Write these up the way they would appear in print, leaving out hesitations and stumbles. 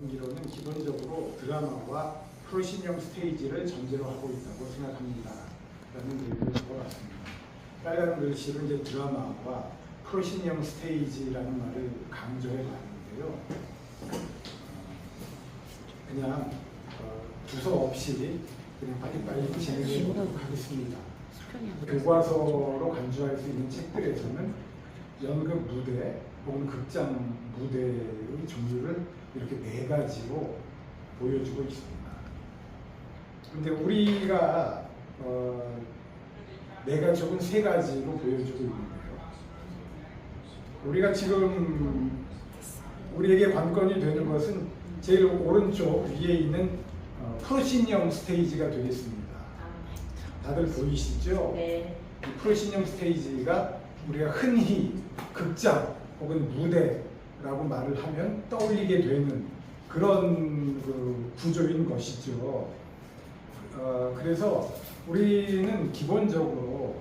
기로는 기본적으로 드라마와 프로시니엄 스테이지를 전제로 하고 있다고 생각합니다. 라는 얘기를 하고 왔습니다. 빨간 글씨로 이제 드라마와 프로시니엄 스테이지라는 말을 강조해 봤는데요. 그냥 두서 없이 그냥 빨리 진행해 보도록 하겠습니다. 교과서로 간주할 수 있는 책들에서는 연극 무대 혹은 극장 무대의 종류를 이렇게 4가지로 보여주고 있습니다. 그런데 우리가 4가지 혹은 3가지로 보여주고 있는데요. 우리가 지금 우리에게 관건이 되는 것은 제일 오른쪽 위에 있는 프로시니엄 스테이지가 되겠습니다. 다들 보이시죠? 네. 이 프로시니엄 스테이지가 우리가 흔히 극장 혹은 무대라고 말을 하면 떠올리게 되는 그런 구조인 것이죠. 그래서 우리는 기본적으로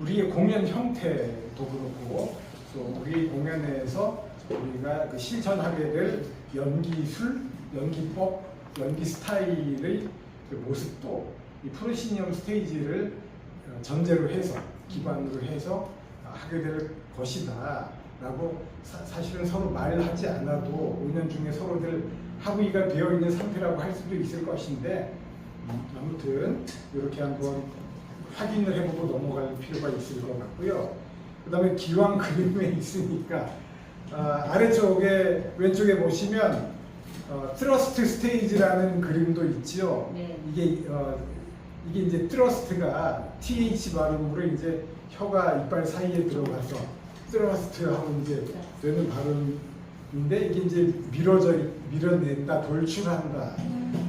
우리의 공연 형태도 그렇고 또 우리 공연에서 우리가 실천하게 될 연기술, 연기법, 연기 스타일의 모습도 이 프로시니엄 스테이지를 전제로 해서 기반으로 해서 하게 될 것이다 라고 사실은 서로 말하지 않아도 은연중에 서로들 합의가 되어 있는 상태라고 할 수도 있을 것인데 아무튼 이렇게 한번 확인을 해보고 넘어갈 필요가 있을 것 같고요. 그 다음에 기왕 그림에 있으니까 아래쪽에 왼쪽에 보시면 트러스트 스테이지라는 그림도 있죠. 네. 이게 이제 트러스트가 TH 발음으로 이제 혀가 이빨 사이에 들어가서 트러스트하고 이제 되는 발음인데 이게 이제 밀어낸다, 돌출한다,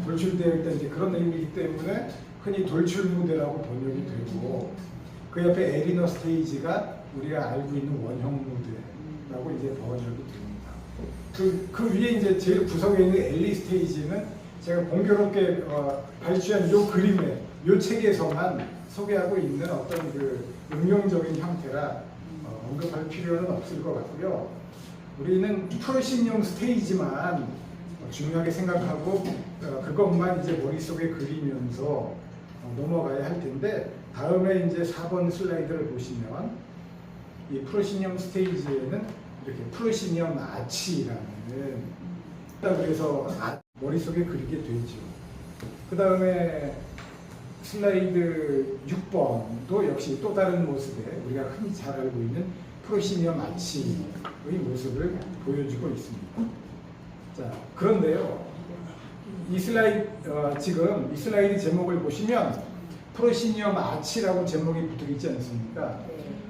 돌출되어 있다 이제 그런 의미이기 때문에 흔히 돌출 무대라고 번역이 되고 그 옆에 에리너 스테이지가 우리가 알고 있는 원형 무대라고 이제 번역이 됩니다. 그 위에 이제 제일 구석에 있는 엘리 스테이지는 제가 공교롭게 발췌한 이 그림에 이 책에서만 소개하고 있는 어떤 그 응용적인 형태라 언급할 필요는 없을 것 같고요. 우리는 프로시니엄 스테이지만 중요하게 생각하고 그것만 이제 머릿속에 그리면서 넘어가야 할 텐데 다음에 이제 4번 슬라이드를 보시면 이 프로시니엄 스테이지에는 이렇게 프로시니엄 아치라는 그래서 머릿속에 그리게 되죠. 그 다음에 슬라이드 6번도 역시 또 다른 모습에 우리가 흔히 잘 알고 있는 프로시니엄 아치의 모습을 보여주고 있습니다. 자, 그런데요. 지금 이 슬라이드 제목을 보시면 프로시니엄 아치라고 제목이 붙어 있지 않습니까?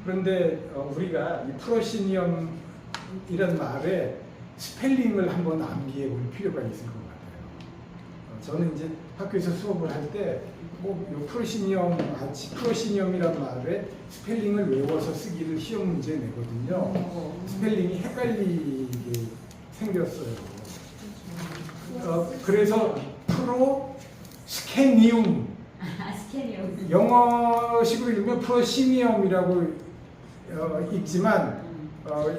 그런데 우리가 이 프로시니엄이란 말에 스펠링을 한번 암기해 볼 필요가 있을 것 같아요. 저는 이제 학교에서 수업을 할 때 꼭 프로시니엄 아치, 프로시니엄이란 말에 스펠링을 외워서 쓰기를 시험 문제 내거든요. 스펠링이 헷갈리게 생겼어요. 그래서 프로 스케니움 영어식으로 읽으면 프로시니엄이라고 읽지만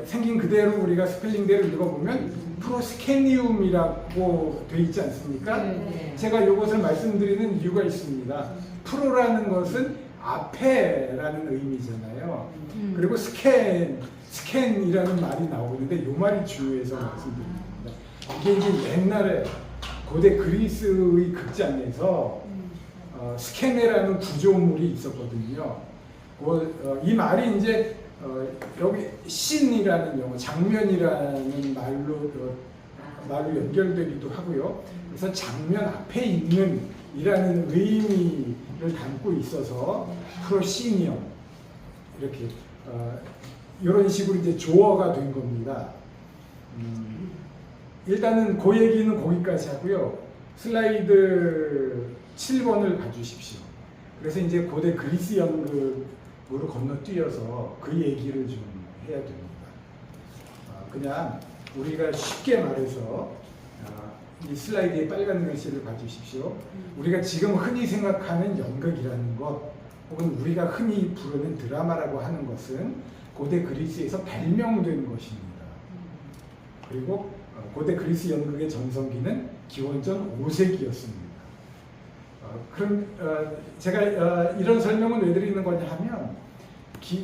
생긴 그대로 우리가 스펠링대로 읽어보면 프로스케니움이라고 돼 있지 않습니까? 네. 제가 이것을 말씀드리는 이유가 있습니다. 프로라는 것은 앞에라는 의미잖아요. 그리고 스캔이라는 말이 나오는데 이 말이 주요해서 말씀드립니다. 이게 이제 옛날에 고대 그리스의 극장에서 스케네라는 구조물이 있었거든요. 이 말이 이제 여기 씬이라는 용어, 장면이라는 말로 연결되기도 하고요. 그래서 장면 앞에 있는 이라는 의미를 담고 있어서 프로시니엄 이렇게 이런 식으로 이제 조어가 된 겁니다. 일단은 그 얘기는 거기까지 하고요. 슬라이드 7번을 봐주십시오. 그래서 이제 고대 그리스 연극으로 건너뛰어서 그 얘기를 좀 해야 됩니다. 그냥 우리가 쉽게 말해서 이 슬라이드의 빨간 글씨를 봐주십시오. 우리가 지금 흔히 생각하는 연극이라는 것 혹은 우리가 흔히 부르는 드라마라고 하는 것은 고대 그리스에서 발명된 것입니다. 그리고 고대 그리스 연극의 전성기는 기원전 5세기였습니다. 그럼 제가 이런 설명을 왜 드리는 거냐 하면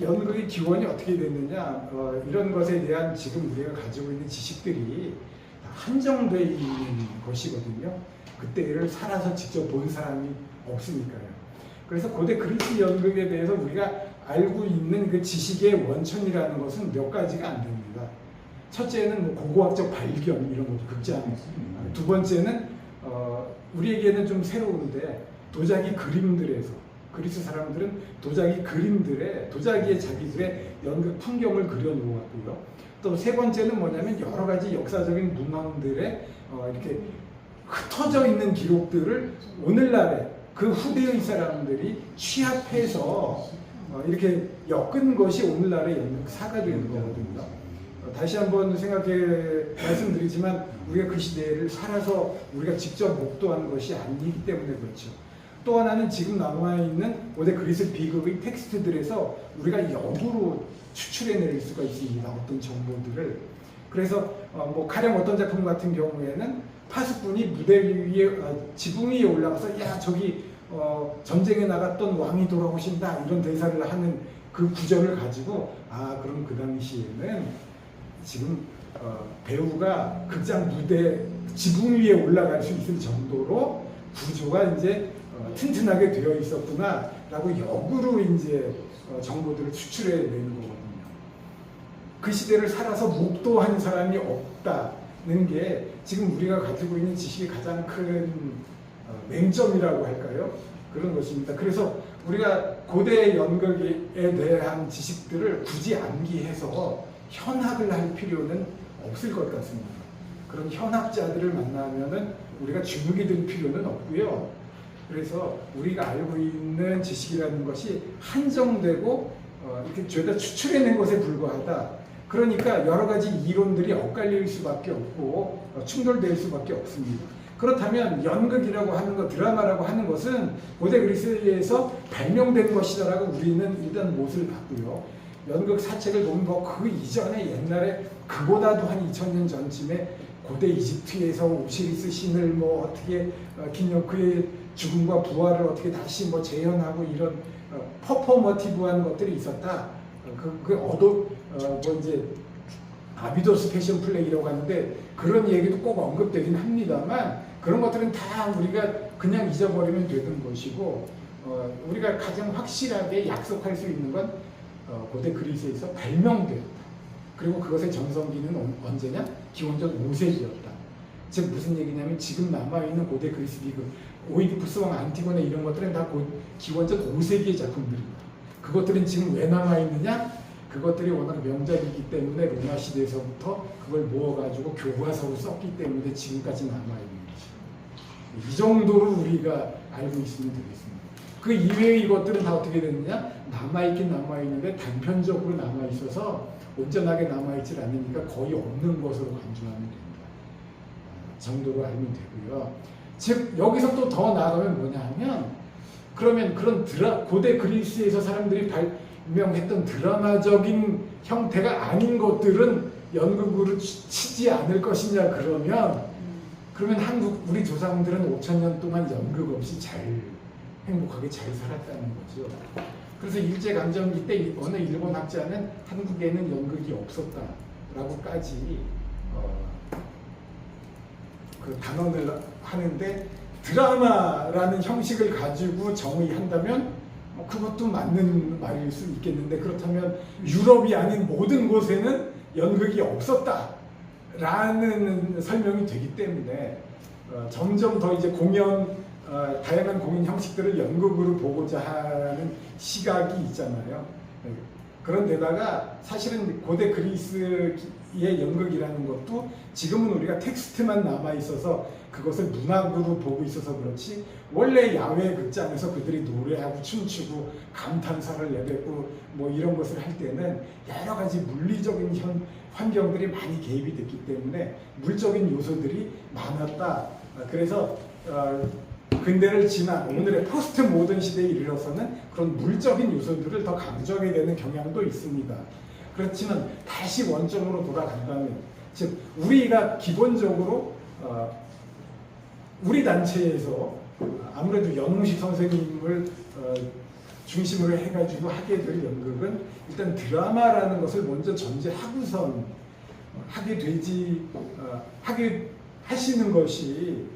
연극의 기원이 어떻게 됐느냐, 이런 것에 대한 지금 우리가 가지고 있는 지식들이 한정되어 있는 것이거든요. 그때를 살아서 직접 본 사람이 없으니까요. 그래서 고대 그리스 연극에 대해서 우리가 알고 있는 그 지식의 원천이라는 것은 몇 가지가 안 됩니다. 첫째는 뭐 고고학적 발견 이런 거죠. 극장. 두 번째는 우리에게는 좀 새로운데 도자기 그림들에서 그리스 사람들은 도자기 그림들에 도자기에 자기들의 연극 풍경을 그려놓았고요. 또 세 번째는 뭐냐면 여러 가지 역사적인 문헌들에 이렇게 흩어져 있는 기록들을 오늘날에 그 후대의 사람들이 취합해서 이렇게 엮은 것이 오늘날의 연극사가 되는 거거든요. 다시 한번 말씀드리지만 우리가 그 시대를 살아서 우리가 직접 목도한 것이 아니기 때문에 그렇죠. 또 하나는 지금 남아있는 고대 그리스 비극의 텍스트들에서 우리가 역으로 추출해낼 수가 있습니다. 어떤 정보들을. 그래서 뭐 가령 어떤 작품 같은 경우에는 파수꾼이 무대 위에 지붕 위에 올라가서 야 저기 전쟁에 나갔던 왕이 돌아오신다 이런 대사를 하는 그 구절을 가지고 그럼 그 당시에는 지금 배우가 극장 무대 지붕 위에 올라갈 수 있을 정도로 구조가 이제 튼튼하게 되어 있었구나 라고 역으로 이제 정보들을 추출해내는 거거든요. 그 시대를 살아서 목도한 사람이 없다는 게 지금 우리가 가지고 있는 지식의 가장 큰 맹점이라고 할까요? 그런 것입니다. 그래서 우리가 고대 연극에 대한 지식들을 굳이 암기해서 현학을 할 필요는 없을 것 같습니다. 그런 현학자들을 만나면은 우리가 주눅이 들 필요는 없고요. 그래서 우리가 알고 있는 지식이라는 것이 한정되고 이렇게 죄다 추출해낸 것에 불과하다. 그러니까 여러 가지 이론들이 엇갈릴 수밖에 없고 충돌될 수밖에 없습니다. 그렇다면 연극이라고 하는 것, 드라마라고 하는 것은 고대 그리스에서 발명된 것이다라고 우리는 일단 못을 봤고요. 연극 사책을 보면 그 이전에 옛날에 그보다도 한 2000년 전쯤에 고대 이집트에서 오시리스 신을 어떻게 그의 죽음과 부활을 어떻게 다시 재현하고 이런 퍼포머티브한 것들이 있었다. 이제 아비도스 패션 플레이라고 하는데 그런 얘기도 꼭 언급되긴 합니다만 그런 것들은 다 우리가 그냥 잊어버리면 되는 것이고 우리가 가장 확실하게 약속할 수 있는 건 고대 그리스에서 발명되었다. 그리고 그것의 전성기는 언제냐? 기원전 5세기였다. 즉 무슨 얘기냐면 지금 남아있는 고대 그리스 비극, 오이디푸스 왕 안티고네 이런 것들은 다 기원전 5세기의 작품들입니다. 그것들은 지금 왜 남아있느냐? 그것들이 워낙 명작이기 때문에 로마 시대에서부터 그걸 모아가지고 교과서로 썼기 때문에 지금까지 남아있는 거죠. 이 정도로 우리가 알고 있으면 되겠습니다. 그 이외의 것들은 다 어떻게 됐느냐? 남아있긴 남아있는데 단편적으로 남아있어서 온전하게 남아있질 않으니까 거의 없는 것으로 간주하면 됩니다. 정도로 알면 되고요. 즉 여기서 또 더 나아가면 뭐냐 하면 그러면 그런 고대 그리스에서 사람들이 발명했던 드라마적인 형태가 아닌 것들은 연극으로 치지 않을 것이냐 그러면 우리 조상들은 5000년 동안 연극 없이 행복하게 잘 살았다는 거죠. 그래서 일제강점기 때 어느 일본 학자는 한국에는 연극이 없었다라고까지 그 단언을 하는데 드라마라는 형식을 가지고 정의한다면 그것도 맞는 말일 수 있겠는데 그렇다면 유럽이 아닌 모든 곳에는 연극이 없었다라는 설명이 되기 때문에 점점 더 이제 다양한 공연 형식들을 연극으로 보고자 하는 시각이 있잖아요. 그런데다가 사실은 고대 그리스의 연극이라는 것도 지금은 우리가 텍스트만 남아있어서 그것을 문학으로 보고 있어서 그렇지 원래 야외 극장에서 그들이 노래하고 춤추고 감탄사를 내뱉고 이런 것을 할 때는 여러 가지 물리적인 환경들이 많이 개입이 됐기 때문에 물적인 요소들이 많았다. 그래서 근대를 지난 오늘의 포스트 모던 시대에 이르러서는 그런 물적인 요소들을 더 강조하게 되는 경향도 있습니다. 그렇지만 다시 원점으로 돌아간다면 즉 우리가 기본적으로 우리 단체에서 아무래도 연웅식 선생님을 중심으로 해가지고 하게 될 연극은 일단 드라마라는 것을 먼저 전제하고선 하게 하시는 것이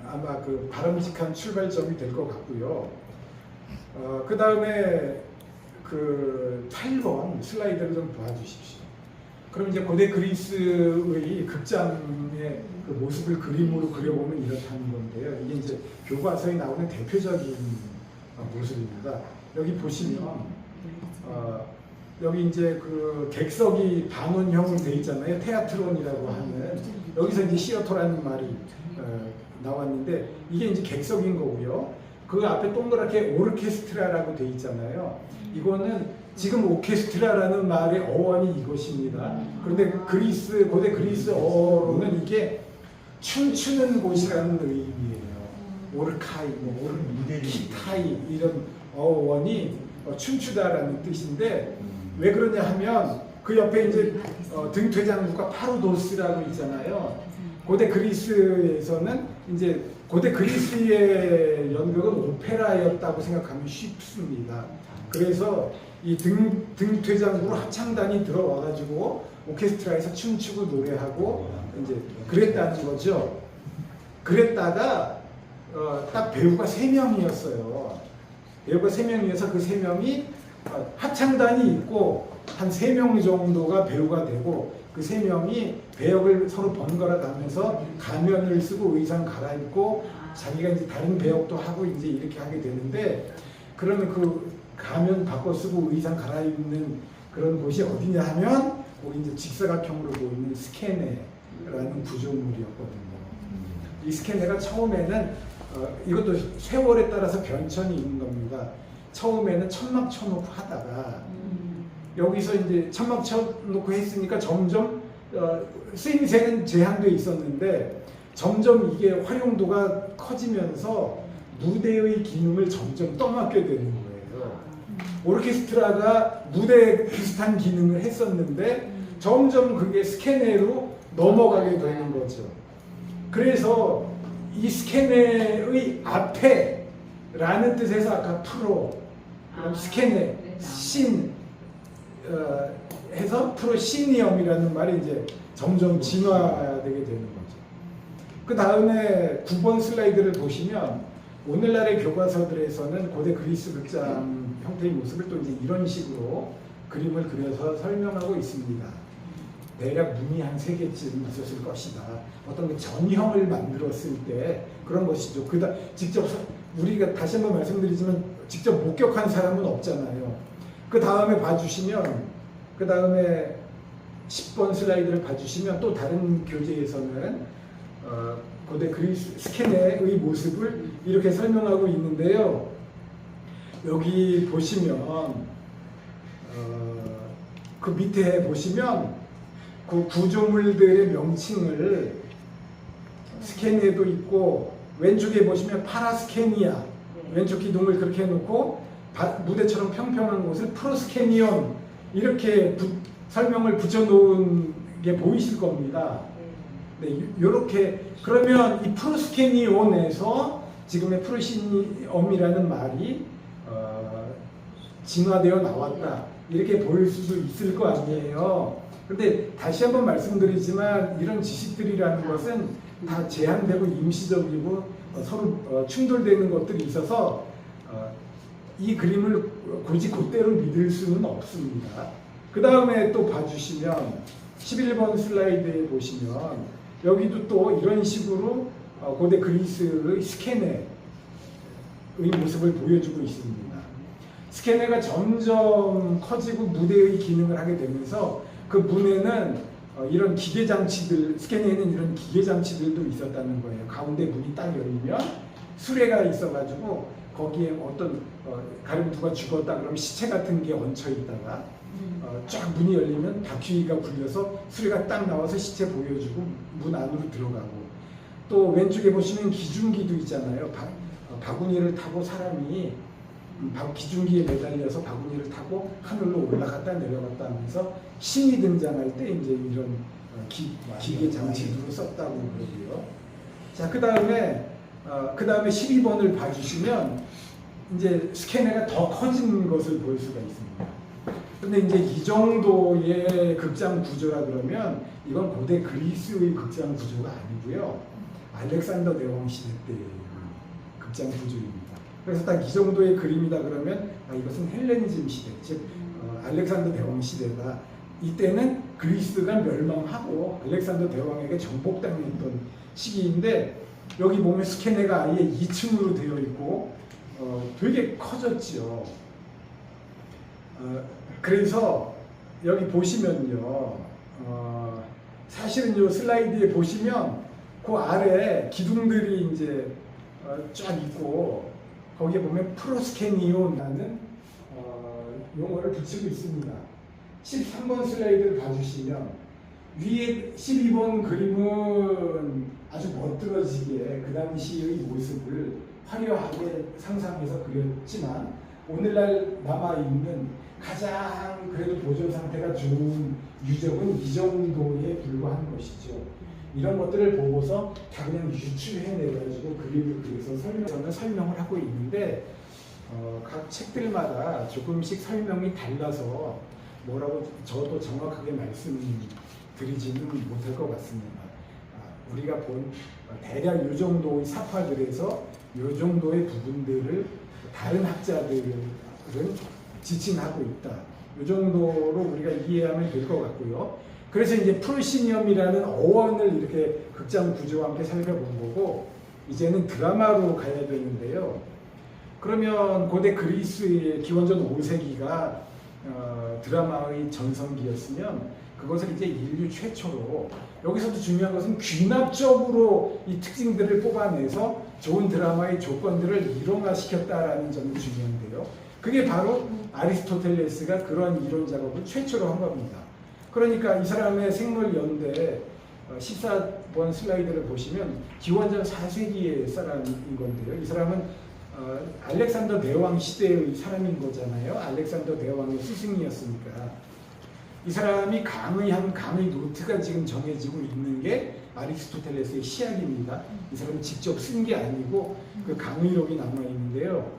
아마 그 바람직한 출발점이 될 것 같고요. 그 다음에 그 8번 슬라이드를 좀 봐주십시오. 그럼 이제 고대 그리스의 극장의 그 모습을 그림으로 그려보면 이렇다는 건데요. 이게 이제 교과서에 나오는 대표적인 모습입니다. 여기 보시면 여기 이제 그 객석이 반원형으로 되어 있잖아요. 테아트론이라고 하는 여기서 이제 시어터라는 말이 나왔는데 이게 이제 객석인 거고요. 그 앞에 동그랗게 오르케스트라라고 되어 있잖아요. 이거는 지금 오케스트라라는 말의 어원이 이것입니다. 그런데 고대 그리스어로는 이게 춤추는 곳이라는 의미예요. 오르카이, 키타이 이런 어원이 춤추다라는 뜻인데 왜 그러냐 하면 그 옆에 이제 등퇴장구가 파루도스라고 있잖아요. 고대 그리스에서는 이제 고대 그리스의 연극은 오페라였다고 생각하면 쉽습니다. 그래서 이 등퇴장구로 합창단이 들어와가지고 오케스트라에서 춤추고 노래하고 이제 그랬다는 거죠. 그랬다가 딱 배우가 3명이었어요. 배우가 3명이어서 그 3명이 합창단이 있고 한 3명 정도가 배우가 되고 그 3명이 배역을 서로 번갈아 가면서 가면을 쓰고 의상 갈아입고 자기가 이제 다른 배역도 하고 이제 이렇게 하게 되는데 그러면 그 가면 바꿔 쓰고 의상 갈아입는 그런 곳이 어디냐 하면 거기 이제 직사각형으로 보이는 스케네라는 구조물이었거든요. 이 스케네가 처음에는 이것도 세월에 따라서 변천이 있는 겁니다. 처음에는 천막 쳐놓고 하다가 여기서 이제 천막 쳐놓고 했으니까 점점 쓰임새는 제한돼 있었는데 점점 이게 활용도가 커지면서 무대의 기능을 점점 떠맡게 되는 거예요. 오르케스트라가 무대 비슷한 기능을 했었는데 점점 그게 스케네로 넘어가게 되는 거죠. 그래서 이 스케네의 앞에라는 뜻에서 아까 프로, 스케네, 신 해서 프로시니엄이라는 말이 이제 점점 진화되게 되는 거죠. 그 다음에 9번 슬라이드를 보시면 오늘날의 교과서들에서는 고대 그리스 극장 형태의 모습을 또 이제 이런 식으로 그림을 그려서 설명하고 있습니다. 대략 문이 한 3개쯤 있었을 것이다. 어떤 전형을 만들었을 때 그런 것이죠. 직접 우리가 다시 한번 말씀드리지만 직접 목격한 사람은 없잖아요. 그 다음에 봐주시면 그 다음에 10번 슬라이드를 봐주시면 또 다른 교재에서는 고대 그리스 스케네의 모습을 이렇게 설명하고 있는데요. 여기 보시면 그 밑에 보시면 그 구조물들의 명칭을 스케네도 있고 왼쪽에 보시면 파라스케니아 왼쪽 기둥을 그렇게 해놓고 무대처럼 평평한 곳을 프로스케니온 이렇게 설명을 붙여놓은 게 보이실 겁니다. 네, 이렇게 그러면 이 프로스케니온에서 지금의 프로시니엄이라는 말이 진화되어 나왔다 이렇게 보일 수도 있을 거 아니에요. 그런데 다시 한번 말씀드리지만 이런 지식들이라는 것은 다 제한되고 임시적이고 서로 충돌되는 것들이 있어서 이 그림을 굳이 그대로 믿을 수는 없습니다. 그 다음에 또 봐주시면 11번 슬라이드에 보시면 여기도 또 이런 식으로 고대 그리스의 스케네의 모습을 보여주고 있습니다. 스케네가 점점 커지고 무대의 기능을 하게 되면서 그 문에는 이런 기계장치들, 스케네에는 이런 기계장치들도 있었다는 거예요. 가운데 문이 딱 열리면 수레가 있어가지고 거기에 어떤 가령 누가 죽었다 그러면 시체 같은 게 얹혀 있다가 쫙 문이 열리면 바퀴가 굴려서 수레가 딱 나와서 시체 보여주고 문 안으로 들어가고 또 왼쪽에 보시면 기중기도 있잖아요. 바구니를 타고 사람이 기중기에 매달려서 바구니를 타고 하늘로 올라갔다 내려갔다 하면서 신이 등장할 때 이제 이런 기계 장치로 썼다고 그러고요. 자, 그 다음에 12번을 봐주시면 이제 스캐너가 더 커진 것을 볼 수가 있습니다. 근데 이제 이 정도의 극장 구조라 그러면 이건 고대 그리스의 극장 구조가 아니고요. 알렉산더 대왕 시대 때의 극장 구조입니다. 그래서 딱 이 정도의 그림이다 그러면 이것은 헬레니즘 시대, 즉 알렉산더 대왕 시대다. 이때는 그리스가 멸망하고 알렉산더 대왕에게 정복당했던 시기인데 여기 보면 스캐네가 아예 2층으로 되어 있고 되게 커졌죠. 그래서 여기 보시면요, 사실은 이 슬라이드에 보시면 그 아래 기둥들이 이제 쫙 있고 거기에 보면 프로스캐니온이라는 용어를 붙이고 있습니다. 13번 슬라이드를 봐주시면 위에 12번 그림은 아주 멋들어지게 그 당시의 모습을 화려하게 상상해서 그렸지만 오늘날 남아있는 가장 그래도 보존 상태가 좋은 유적은 이 정도에 불과한 것이죠. 이런 것들을 보고서 다 그냥 유추해내가지고 그림을 그려서 설명을 하고 있는데 각 책들마다 조금씩 설명이 달라서 뭐라고 저도 정확하게 말씀드리지는 못할 것 같습니다. 우리가 본 대략 이 정도의 사파들에서 이 정도의 부분들을 다른 학자들은 지칭하고 있다. 이 정도로 우리가 이해하면 될 것 같고요. 그래서 이제 프로시니엄이라는 어원을 이렇게 극장 구조와 함께 살펴본 거고 이제는 드라마로 가야 되는데요. 그러면 고대 그리스의 기원전 5세기가 드라마의 전성기였으면 그것을 이제 인류 최초로 여기서도 중요한 것은 귀납적으로 이 특징들을 뽑아내서 좋은 드라마의 조건들을 이론화시켰다라는 점이 중요한데요. 그게 바로 아리스토텔레스가 그런 이론 작업을 최초로 한 겁니다. 그러니까 이 사람의 생물연대 14번 슬라이드를 보시면 기원전 4세기의 사람인 건데요. 이 사람은 알렉산더 대왕 시대의 사람인 거잖아요. 알렉산더 대왕의 스승이었으니까. 이 사람이 강의한 강의 노트가 지금 정해지고 있는 게 아리스토텔레스의 시약입니다. 이 사람이 직접 쓴 게 아니고 그 강의록이 남아 있는데요.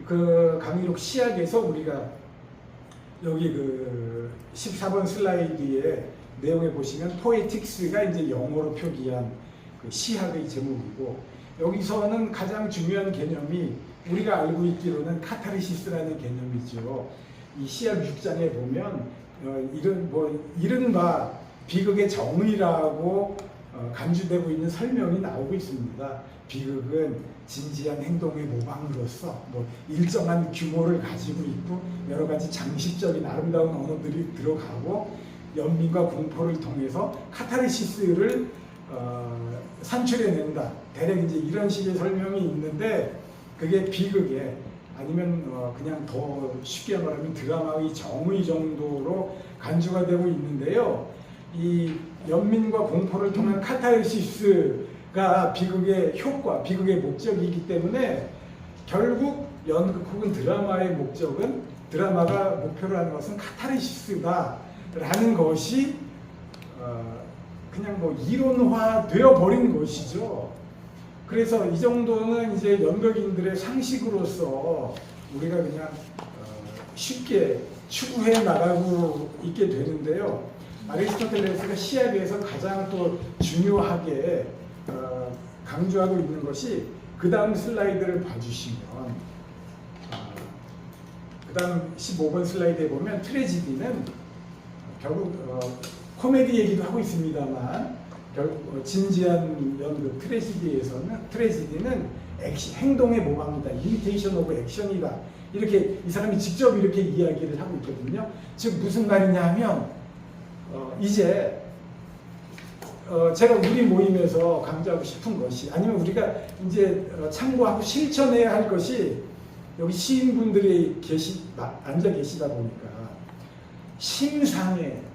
그 강의록 시약에서 우리가 여기 그 14번 슬라이드의 내용에 보시면 포에틱스가 이제 영어로 표기한 그 시학의 제목이고 여기서는 가장 중요한 개념이 우리가 알고 있기로는 카타르시스라는 개념이죠. 이 시약 6장에 보면 이른바 비극의 정의라고 간주되고 있는 설명이 나오고 있습니다. 비극은 진지한 행동의 모방으로서 일정한 규모를 가지고 있고 여러 가지 장식적인 아름다운 언어들이 들어가고 연민과 공포를 통해서 카타르시스를 산출해낸다. 대략 이제 이런 식의 설명이 있는데 그게 비극에 아니면 그냥 더 쉽게 말하면 드라마의 정의 정도로 간주가 되고 있는데요. 이 연민과 공포를 통한 카타르시스가 비극의 효과, 비극의 목적이기 때문에 결국 연극 혹은 드라마의 목적은 드라마가 목표로 하는 것은 카타르시스다라는 것이 그냥 이론화되어 버린 것이죠. 그래서 이 정도는 이제 연극인들의 상식으로서 우리가 그냥 쉽게 추구해 나가고 있게 되는데요. 아리스토텔레스가 시약에서 가장 또 중요하게 강조하고 있는 것이 그 다음 슬라이드를 봐주시면 그 다음 15번 슬라이드에 보면 트레지디는 결국 코미디 얘기도 하고 있습니다만 결국 진지한 연극 트레지디는 행동의 모방이다. 이미테이션 오브 액션이다. 이렇게 이 사람이 직접 이렇게 이야기를 하고 있거든요. 즉 무슨 말이냐 하면 이제 제가 우리 모임에서 강조하고 싶은 것이 아니면 우리가 이제 참고하고 실천해야 할 것이 여기 시인분들이 앉아 계시다 보니까 심상에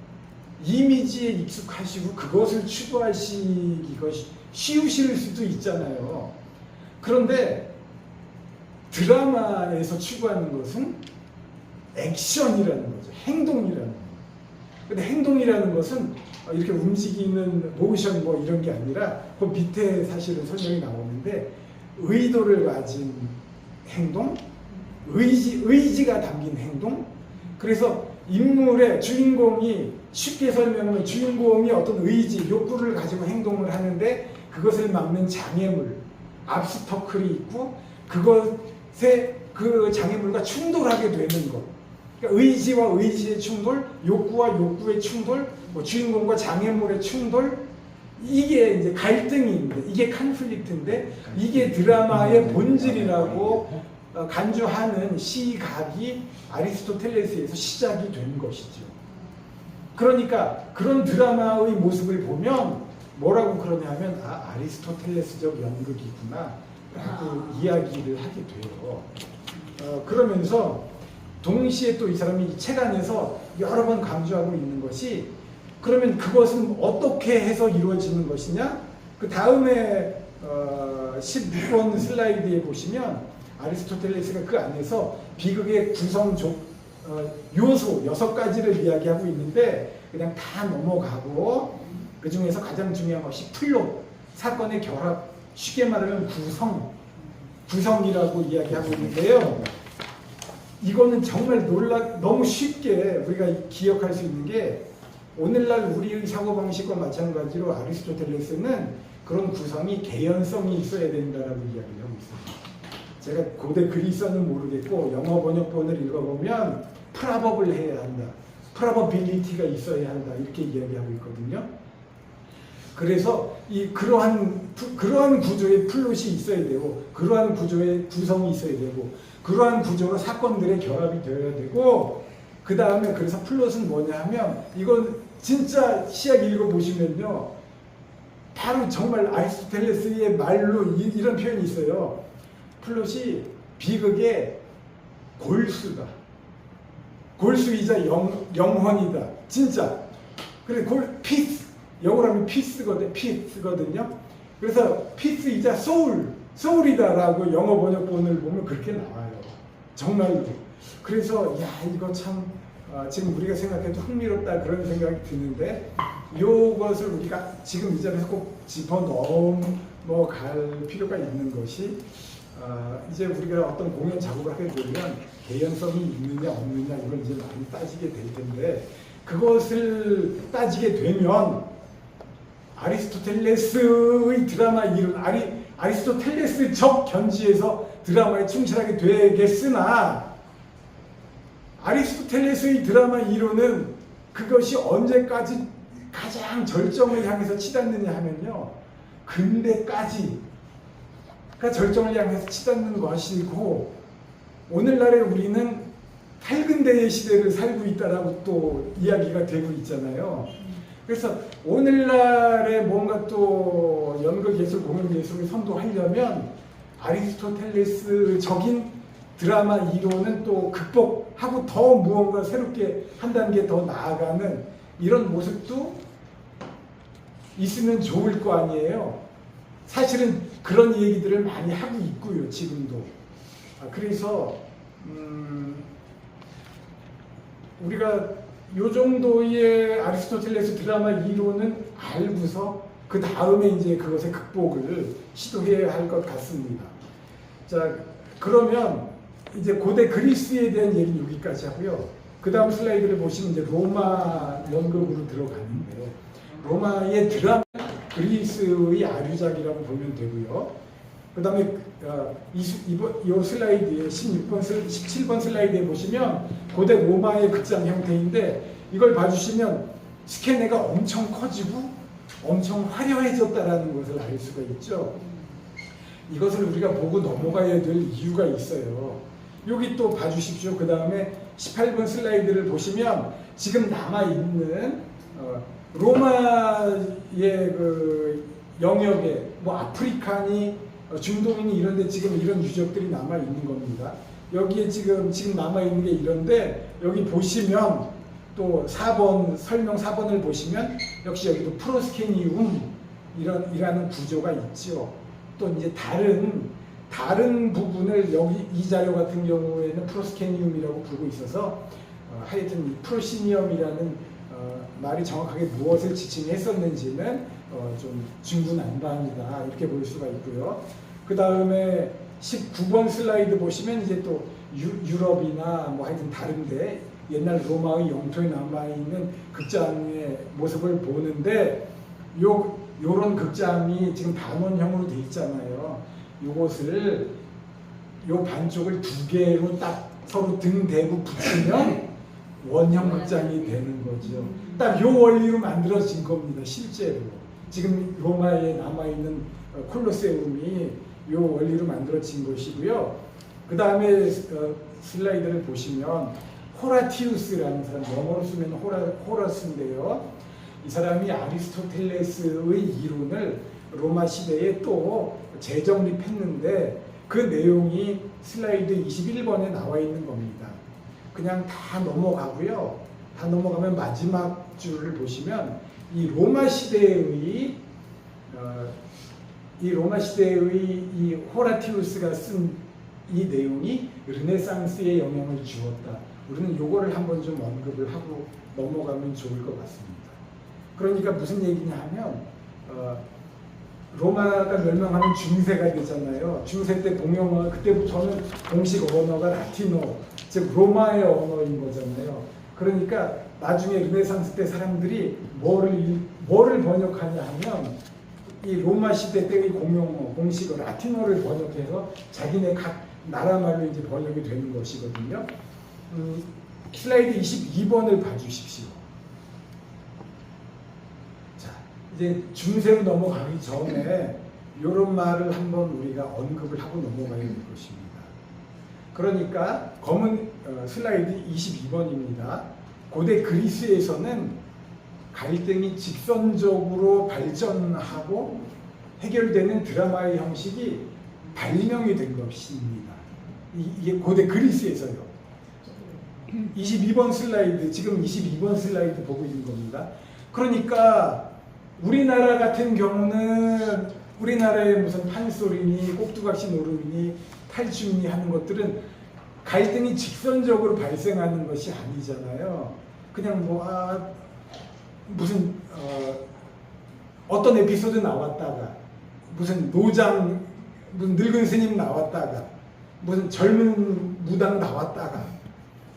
이미지에 익숙하시고 그것을 추구하시기가 쉬우실 수도 있잖아요. 그런데 드라마에서 추구하는 것은 액션이라는 거죠. 행동이라는 거죠. 근데 행동이라는 것은 이렇게 움직이는 모션 뭐 이런 게 아니라 그 밑에 사실은 설명이 나오는데 의도를 가진 행동, 의지가 담긴 행동. 그래서 인물의 주인공이 쉽게 설명하면 주인공이 어떤 의지, 욕구를 가지고 행동을 하는데 그것을 막는 장애물, 압스터클이 있고 그것에 그 장애물과 충돌하게 되는 것. 그러니까 의지와 의지의 충돌, 욕구와 욕구의 충돌, 뭐 주인공과 장애물의 충돌, 이게 이제 갈등인데, 이게 컨플릭트인데, 이게 드라마의 본질이라고 간주하는 시각이 아리스토텔레스에서 시작이 된 것이죠. 그러니까 그런 드라마의 모습을 보면 뭐라고 그러냐면 아리스토텔레스적 연극이구나 라고 이야기를 하게 돼요. 그러면서 동시에 또 이 사람이 이 책 안에서 여러 번 강조하고 있는 것이 그러면 그것은 어떻게 해서 이루어지는 것이냐? 그 다음에 16번 슬라이드에 보시면 아리스토텔레스가 그 안에서 비극의 구성 요소 6가지를 이야기하고 있는데 그냥 다 넘어가고 그 중에서 가장 중요한 것이 플롯, 사건의 결합, 쉽게 말하면 구성이라고 이야기하고 있는데요. 이거는 정말 너무 쉽게 우리가 기억할 수 있는 게 오늘날 우리의 사고방식과 마찬가지로 아리스토텔레스는 그런 구성이 개연성이 있어야 된다라고 이야기를 하고 있습니다. 제가 고대 그리스어는 모르겠고 영어 번역본을 읽어보면 프라법을 해야 한다. 프라버빌리티가 있어야 한다. 이렇게 이야기하고 있거든요. 그래서 그러한 구조의 플롯이 있어야 되고 그러한 구조의 구성이 있어야 되고 그러한 구조로 사건들의 결합이 되어야 되고 그 다음에 그래서 플롯은 뭐냐 하면 이건 진짜 시약 읽어보시면요 바로 정말 아리스토텔레스의 말로 이런 표현이 있어요. 플롯이 비극의 골수다. 골수이자 영혼이다. 진짜. 그래 피스. 영어로 하면 피스거든요. 그래서 피스이자 소울이다라고 영어 번역본을 보면 그렇게 나와요. 정말로. 그래서 이거 참 지금 우리가 생각해도 흥미롭다 그런 생각이 드는데 이것을 우리가 지금 이 자리에서 꼭 짚어 넘어갈 필요가 있는 것이 이제 우리가 어떤 공연 작업을 하게 되면 개연성이 있느냐 없느냐 이걸 이제 많이 따지게 될 텐데 그것을 따지게 되면 아리스토텔레스의 드라마 이론, 아리스토텔레스적 견지에서 드라마에 충실하게 되겠으나 아리스토텔레스의 드라마 이론은 그것이 언제까지 가장 절정을 향해서 치닫느냐 하면요 근대까지가 절정을 향해서 치닫는 것이고 오늘날에 우리는 탈근대의 시대를 살고 있다라고 또 이야기가 되고 있잖아요. 그래서 오늘날에 뭔가 또 연극예술, 공연예술을 선도하려면 아리스토텔레스적인 드라마 이론은 또 극복하고 더 무언가 새롭게 한 단계 더 나아가는 이런 모습도 있으면 좋을 거 아니에요. 사실은 그런 얘기들을 많이 하고 있고요, 지금도. 그래서 우리가 요 정도의 아리스토텔레스 드라마 이론은 알고서 그 다음에 이제 그것의 극복을 시도해야 할 것 같습니다. 자, 그러면 이제 고대 그리스에 대한 얘기는 여기까지 하고요. 그 다음 슬라이드를 보시면 이제 로마 연극으로 들어가는데 로마의 드라마 그리스의 아류작이라고 보면 되고요. 그 다음에 이 슬라이드에 17번 슬라이드에 보시면 고대 로마의 극장 형태인데 이걸 봐주시면 스케네가 엄청 커지고 엄청 화려해졌다라는 것을 알 수가 있죠. 이것을 우리가 보고 넘어가야 될 이유가 있어요. 여기 또 봐주십시오. 그 다음에 18번 슬라이드를 보시면 지금 남아있는 로마의 그 영역에 뭐 아프리카니 중동이니 이런데 지금 이런 유적들이 남아있는 겁니다. 여기에 지금 남아있는 게 이런데 여기 보시면 또 4번 설명 4번을 보시면 역시 여기도 프로스케니움이라는 구조가 있죠. 또 이제 다른 부분을 여기 이 자료 같은 경우에는 프로스케니움이라고 부르고 있어서 하여튼 이 프로시니엄이라는 말이 정확하게 무엇을 지칭했었는지는 좀 중구난방이다 이렇게 볼 수가 있고요. 그 다음에 19번 슬라이드 보시면 이제 또 유럽이나 뭐 하여튼 다른데 옛날 로마의 영토에 남아있는 극장의 모습을 보는데 요런 극장이 지금 반원형으로 돼 있잖아요. 요것을 요 반쪽을 두 개로 딱 서로 등 대고 붙이면 원형 극장이 되는 거죠. 딱 요 원리로 만들어진 겁니다. 실제로 지금 로마에 남아있는 콜로세움이 요 원리로 만들어진 것이고요. 그 다음에 슬라이드를 보시면 호라티우스라는 사람, 영어로 쓰면 호러스인데요. 이 사람이 아리스토텔레스의 이론을 로마 시대에 또 재정립했는데 그 내용이 슬라이드 21번에 나와 있는 겁니다. 그냥 다 넘어가고요. 다 넘어가면 마지막 줄을 보시면 이 로마 시대의 이 호라티우스가 쓴 이 내용이 르네상스에 영향을 주었다. 우리는 요거를 한번 좀 언급을 하고 넘어가면 좋을 것 같습니다. 그러니까 무슨 얘기냐 하면 로마가 멸망하면 중세가 되잖아요. 중세 때 동영어 그때부터는 공식 언어가 라틴어, 즉 로마의 언어인 거잖아요. 그러니까 나중에 르네상스 때 사람들이 뭐를 번역하냐 하면 이 로마 시대 때의 공용어, 공식어 라틴어를 번역해서 자기네 각 나라 말로 이제 번역이 되는 것이거든요. 슬라이드 22번을 봐주십시오. 자, 이제 중세로 넘어가기 전에 이런 말을 한번 우리가 언급을 하고 넘어가야 될 것입니다. 그러니까 검은 슬라이드 22번입니다. 고대 그리스에서는 갈등이 직선적으로 발전하고 해결되는 드라마의 형식이 발명이 된 것입니다. 이게 고대 그리스에서요. 22번 슬라이드, 지금 22번 슬라이드 보고 있는 겁니다. 그러니까 우리나라 같은 경우는 우리나라의 무슨 판소리니 꼭두각시 노름이니 탈춤이니 하는 것들은 갈등이 직선적으로 발생하는 것이 아니잖아요. 그냥 무슨 어떤 에피소드 나왔다가 무슨 노장 무슨 늙은 스님 나왔다가 무슨 젊은 무당 나왔다가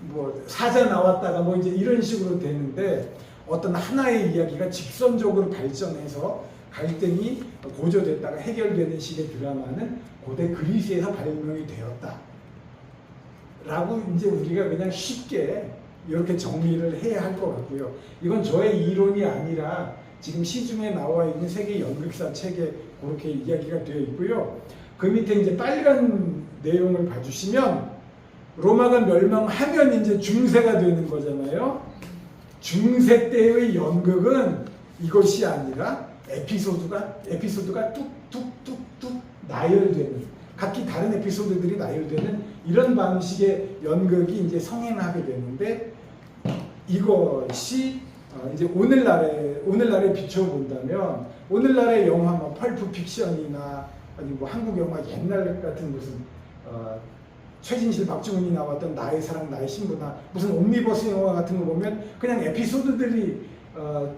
뭐 사자 나왔다가 뭐 이제 이런 식으로 되는데 어떤 하나의 이야기가 직선적으로 발전해서 갈등이 고조됐다가 해결되는 식의 드라마는 고대 그리스에서 발명이 되었다 라고 이제 우리가 그냥 쉽게 이렇게 정리를 해야 할 것 같고요. 이건 저의 이론이 아니라 지금 시중에 나와 있는 세계 연극사 책에 그렇게 이야기가 되어 있고요. 그 밑에 이제 빨간 내용을 봐주시면 로마가 멸망하면 이제 중세가 되는 거잖아요. 중세 때의 연극은 이것이 아니라 에피소드가 뚝뚝뚝뚝 나열되는 각기 다른 에피소드들이 나열되는 이런 방식의 연극이 이제 성행하게 되는데 이것이 이제 오늘날에 비춰본다면 오늘날의 영화 뭐 펄프 픽션이나 아니 뭐 한국 영화 옛날 같은 무슨 최진실 박중훈이 나왔던 나의 사랑 나의 신부나 무슨 옴니버스 영화 같은 거 보면 그냥 에피소드들이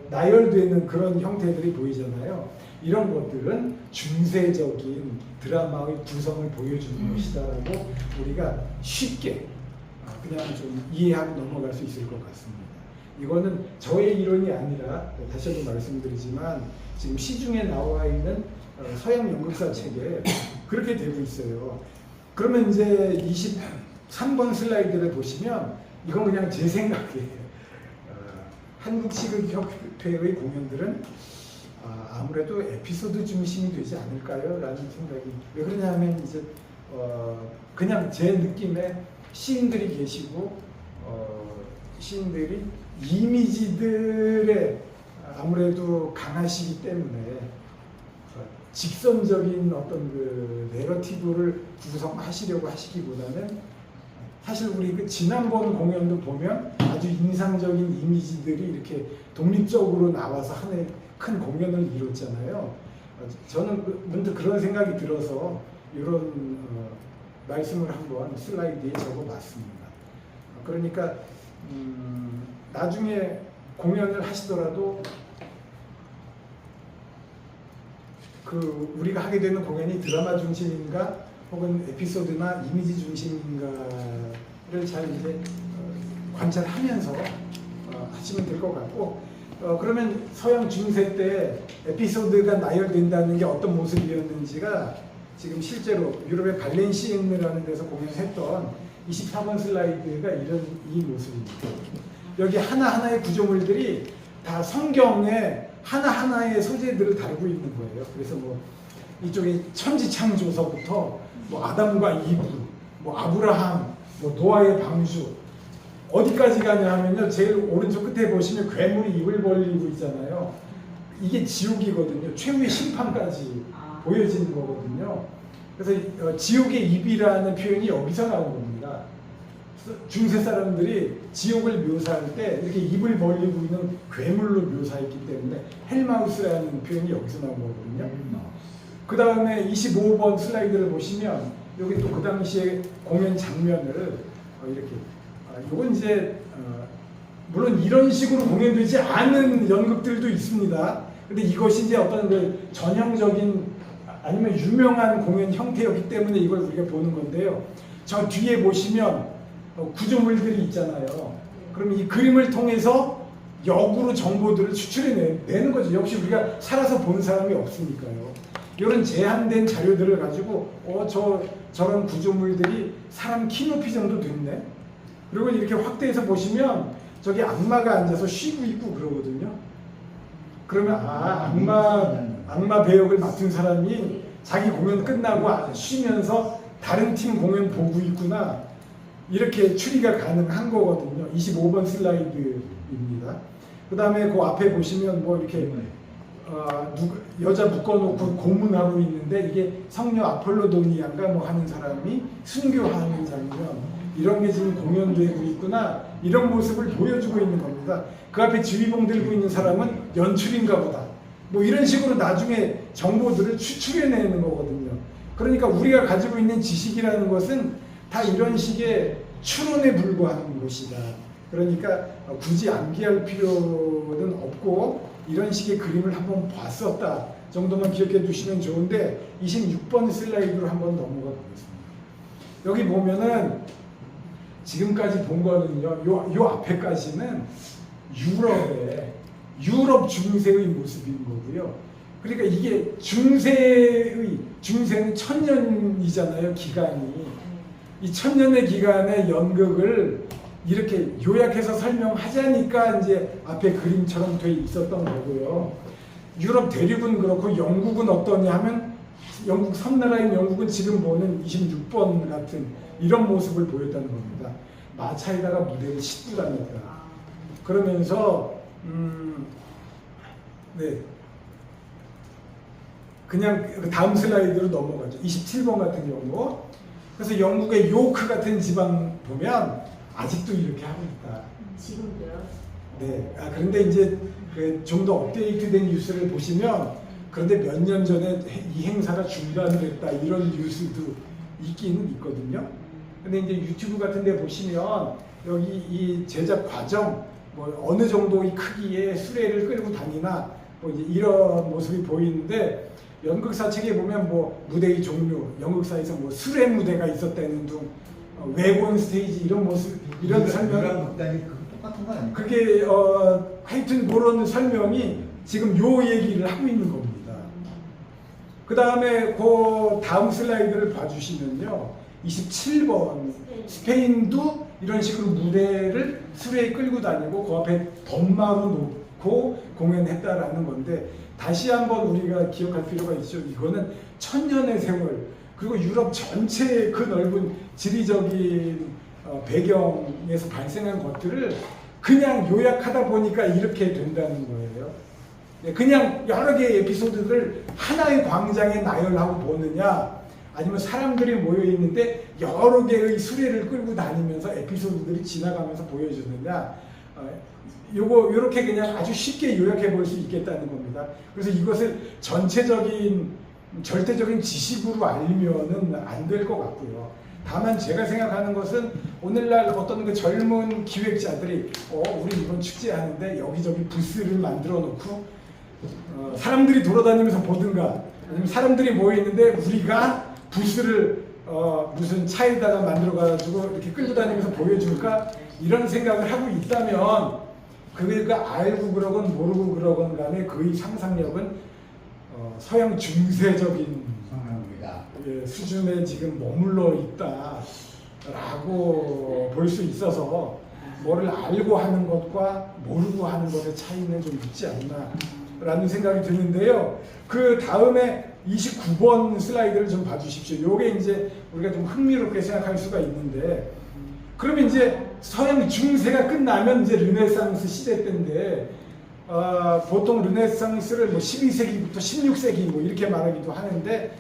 나열되는 그런 형태들이 보이잖아요. 이런 것들은 중세적인 드라마의 구성을 보여주는 것이다라고 우리가 쉽게 그냥 좀 이해하고 넘어갈 수 있을 것 같습니다. 이거는 저의 이론이 아니라 다시 한번 말씀드리지만 지금 시중에 나와 있는 서양 연극사 책에 그렇게 되고 있어요. 그러면 이제 23번 슬라이드를 보시면 이건 그냥 제 생각이에요. 한국시극협회의 공연들은 아무래도 에피소드 중심이 되지 않을까요? 라는 생각이 왜 그러냐면 이제 그냥 제 느낌에 시인들이 계시고 시인들이 이미지들에 아무래도 강하시기 때문에 직선적인 어떤 그 내러티브를 구성하시려고 하시기보다는 사실 우리 그 지난번 공연도 보면 아주 인상적인 이미지들이 이렇게 독립적으로 나와서 하나의 큰 공연을 이뤘잖아요. 저는 문득 그런 생각이 들어서 이런 말씀을 한번 슬라이드에 적어봤습니다. 그러니까 나중에 공연을 하시더라도 우리가 하게 되는 공연이 드라마 중심인가 혹은 에피소드나 이미지 중심인가를 잘 이제 관찰하면서 하시면 될 것 같고, 그러면 서양 중세 때 에피소드가 나열된다는 게 어떤 모습이었는지가 지금 실제로 유럽의 발렌시엔느라는 데서 공연했던 24번 슬라이드가 이 모습입니다. 여기 하나하나의 구조물들이 다 성경의 하나하나의 소재들을 다루고 있는 거예요. 그래서 뭐 이쪽에 천지창조서부터 뭐 아담과 이브, 뭐 아브라함, 뭐 노아의 방주, 어디까지 가냐 하면요, 제일 오른쪽 끝에 보시면 괴물이 입을 벌리고 있잖아요. 이게 지옥이거든요. 최후의 심판까지 보여지는 거거든요. 그래서 지옥의 입이라는 표현이 여기서 나온 겁니다. 중세 사람들이 지옥을 묘사할 때 이렇게 입을 벌리고 있는 괴물로 묘사했기 때문에 헬마우스라는 표현이 여기서 나온 거거든요. 그 다음에 25번 슬라이드를 보시면 여기 또 그 당시에 공연 장면을 이렇게, 이건 이제 물론 이런 식으로 공연되지 않은 연극들도 있습니다. 근데 이것이 이제 어떤 그 전형적인 아니면 유명한 공연 형태였기 때문에 이걸 우리가 보는 건데요. 저 뒤에 보시면 구조물들이 있잖아요. 그럼 이 그림을 통해서 역으로 정보들을 추출해내는 거죠. 역시 우리가 살아서 본 사람이 없으니까요. 이런 제한된 자료들을 가지고 저런 구조물들이 사람 키 높이 정도 됐네. 그리고 이렇게 확대해서 보시면 저기 악마가 앉아서 쉬고 있고 그러거든요. 그러면 악마 배역을 맡은 사람이 자기 공연 끝나고 쉬면서 다른 팀 공연 보고 있구나, 이렇게 추리가 가능한 거거든요. 25번 슬라이드입니다. 그 다음에 그 앞에 보시면 뭐 이렇게 여자 묶어놓고 고문하고 있는데 이게 성녀 아폴로도니아인가 뭐 하는 사람이 순교하는 장면, 이런 게 지금 공연되고 있구나, 이런 모습을 보여주고 있는 겁니다. 그 앞에 지휘봉 들고 있는 사람은 연출인가 보다, 뭐 이런 식으로 나중에 정보들을 추출해내는 거거든요. 그러니까 우리가 가지고 있는 지식이라는 것은 다 이런 식의 추론에 불과한 것이다. 그러니까 굳이 암기할 필요는 없고 이런 식의 그림을 한번 봤었다 정도만 기억해 두시면 좋은데, 26번 슬라이드로 한번 넘어가 보겠습니다. 여기 보면은 지금까지 본 거는요, 요 앞에까지는 유럽 중세의 모습인 거고요. 그러니까 이게 중세는 1000년이잖아요, 기간이. 이 1000년의 기간의 연극을 이렇게 요약해서 설명하자니까 이제 앞에 그림처럼 돼 있었던 거고요. 유럽 대륙은 그렇고 영국은 어떠냐 하면, 영국 섬나라인 영국은 지금 보는 26번 같은 이런 모습을 보였다는 겁니다. 마차에다가 무대를 싣고 다녔다. 그러면서 네, 그냥 다음 슬라이드로 넘어가죠. 27번 같은 경우. 그래서 영국의 요크 같은 지방 보면 아직도 이렇게 하고 있다. 지금도요? 네. 그런데 이제 좀 더 업데이트된 뉴스를 보시면, 그런데 몇 년 전에 이 행사가 중단됐다 이런 뉴스도 있기는 있거든요. 근데 이제 유튜브 같은 데 보시면 여기 이 제작 과정, 뭐 어느 정도의 크기의 수레를 끌고 다니나 뭐 이제 이런 모습이 보이는데, 연극사 책에 보면 뭐 무대의 종류, 연극사에서 뭐 수레 무대가 있었다는 둥, 외곤 스테이지 이런 모습, 이런 설명. 극단이 똑같은 거 아니에요? 그게 하여튼 그런 설명이 지금 요 얘기를 하고 있는 겁니다. 그 다음에 그 다음 슬라이드를 봐주시면요, 27번 스페인도 이런 식으로 무대를 수레에 끌고 다니고 그 앞에 덤마로 놓고 공연했다라는 건데, 다시 한번 우리가 기억할 필요가 있죠. 이거는 1000년의 세월, 그리고 유럽 전체의 그 넓은 지리적인 배경에서 발생한 것들을 그냥 요약하다 보니까 이렇게 된다는 거예요. 그냥 여러 개의 에피소드들을 하나의 광장에 나열하고 보느냐, 아니면 사람들이 모여 있는데 여러 개의 수레를 끌고 다니면서 에피소드들이 지나가면서 보여주느냐, 요렇게 그냥 아주 쉽게 요약해 볼 수 있겠다는 겁니다. 그래서 이것을 전체적인 절대적인 지식으로 알면은 안 될 것 같고요. 다만 제가 생각하는 것은 오늘날 어떤 그 젊은 기획자들이 우리 이번 축제 하는데 여기저기 부스를 만들어 놓고 사람들이 돌아다니면서 보든가 아니면 사람들이 모여 있는데 우리가 부스를 무슨 차에다가 만들어 가지고 이렇게 끌고 다니면서 보여줄까 이런 생각을 하고 있다면 그가 알고 그러건 모르고 그러건 간에 그의 상상력은 서양 중세적인 수준에 지금 머물러 있다라고 볼 수 있어서 뭐를 알고 하는 것과 모르고 하는 것의 차이는 좀 있지 않나라는 생각이 드는데요. 그 다음에 29번 슬라이드를 좀 봐주십시오. 요게 이제 우리가 좀 흥미롭게 생각할 수가 있는데, 그러면 이제 서양 중세가 끝나면 이제 르네상스 시대 때인데, 보통 르네상스를 뭐 12세기부터 16세기 뭐 이렇게 말하기도 하는데,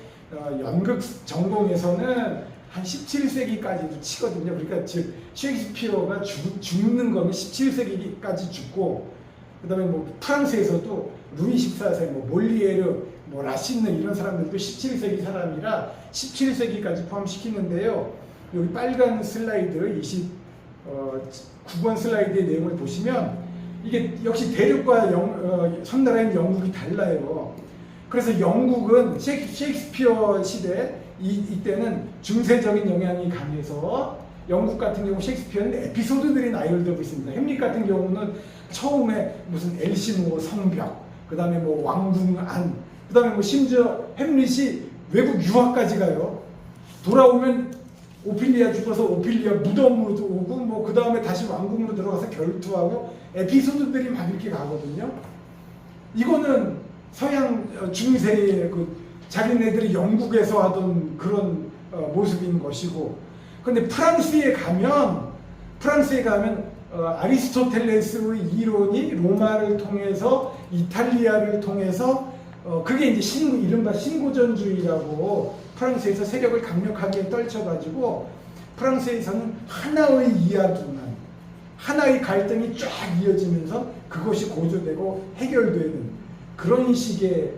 연극 전공에서는 한 17세기까지도 치거든요. 그러니까 즉 셰익스피어가 죽는 거는 17세기까지 죽고, 그다음에 뭐 프랑스에서도 루이 14세, 뭐 몰리에르, 뭐 라시느 이런 사람들도 17세기 사람이라 17세기까지 포함시키는데요. 여기 빨간 슬라이드 29번 슬라이드의 내용을 보시면 이게 역시 대륙과 섬나라인 영국이 달라요. 그래서 영국은 셰익스피어 시대 이때는 중세적인 영향이 강해서 영국 같은 경우 셰익스피어는 에피소드들이 나열되고 있습니다. 햄릿 같은 경우는 처음에 무슨 엘시모 성벽, 그 다음에 뭐 왕궁안, 그 다음에 뭐 심지어 햄릿이 외국 유학까지 가요. 돌아오면 오피리아 죽어서 오피리아 무덤으로 오고, 뭐 그 다음에 다시 왕궁으로 들어가서 결투하고 에피소드들이 막 이렇게 가거든요. 이거는 서양 중세의 그 자기네들이 영국에서 하던 그런 모습인 것이고, 근데 프랑스에 가면 아리스토텔레스의 이론이 로마를 통해서 이탈리아를 통해서 그게 이제 이른바 신고전주의라고 프랑스에서 세력을 강력하게 떨쳐가지고 프랑스에서는 하나의 이야기만, 하나의 갈등이 쫙 이어지면서 그것이 고조되고 해결되는 그런 식의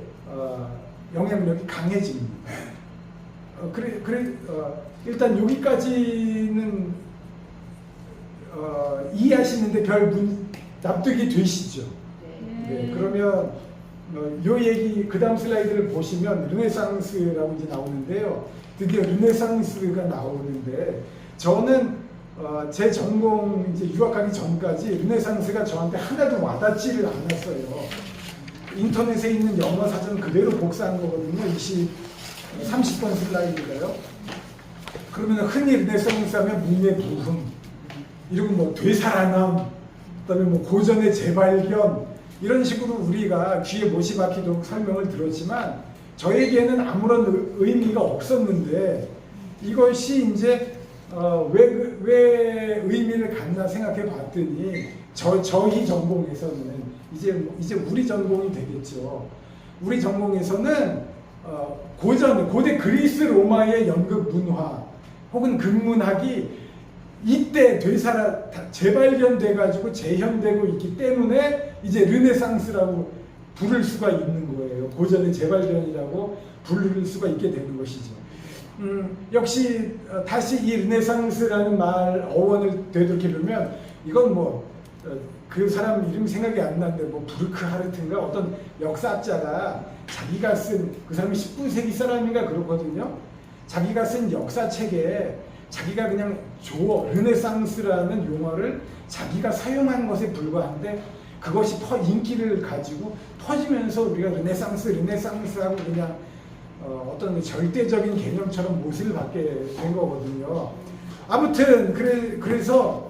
영향력이 강해집니다. 일단 여기까지는 이해하시는데 납득이 되시죠? 네, 그러면 요 얘기 그 다음 슬라이드를 보시면 르네상스라고 이제 나오는데요. 드디어 르네상스가 나오는데 저는 제 전공 이제 유학하기 전까지 르네상스가 저한테 하나도 와닿지를 않았어요. 인터넷에 있는 영어 사전 그대로 복사한 거거든요. 30번 슬라이드가요. 그러면 흔히 르네상스 하면 문예부흥, 이러고 뭐 되살아남, 그다음에 뭐 고전의 재발견 이런 식으로 우리가 귀에 못이 박히도록 설명을 들었지만 저에게는 아무런 의미가 없었는데 이것이 이제 왜 의미를 갖나 생각해 봤더니 저희 전공에서는 이제 우리 전공이 되겠죠. 우리 전공에서는 고대 그리스 로마의 연극 문화 혹은 극문학이 이때 재발견돼 가지고 재현되고 있기 때문에 이제 르네상스라고 부를 수가 있는 거예요. 고전의 재발견이라고 부를 수가 있게 되는 것이죠. 역시 다시 이 르네상스라는 어원을 되돌이켜보면 이건 뭐 그 사람 이름 생각이 안 나는데 뭐 부르크하르트인가 어떤 역사학자가 자기가 쓴, 그 사람이 19세기 사람인가 그렇거든요. 자기가 쓴 역사책에 자기가 그냥 르네상스라는 용어를 자기가 사용한 것에 불과한데 그것이 인기를 가지고 퍼지면서 우리가 르네상스하고 그냥 어떤 절대적인 개념처럼 못을 받게 된 거거든요. 아무튼 그래서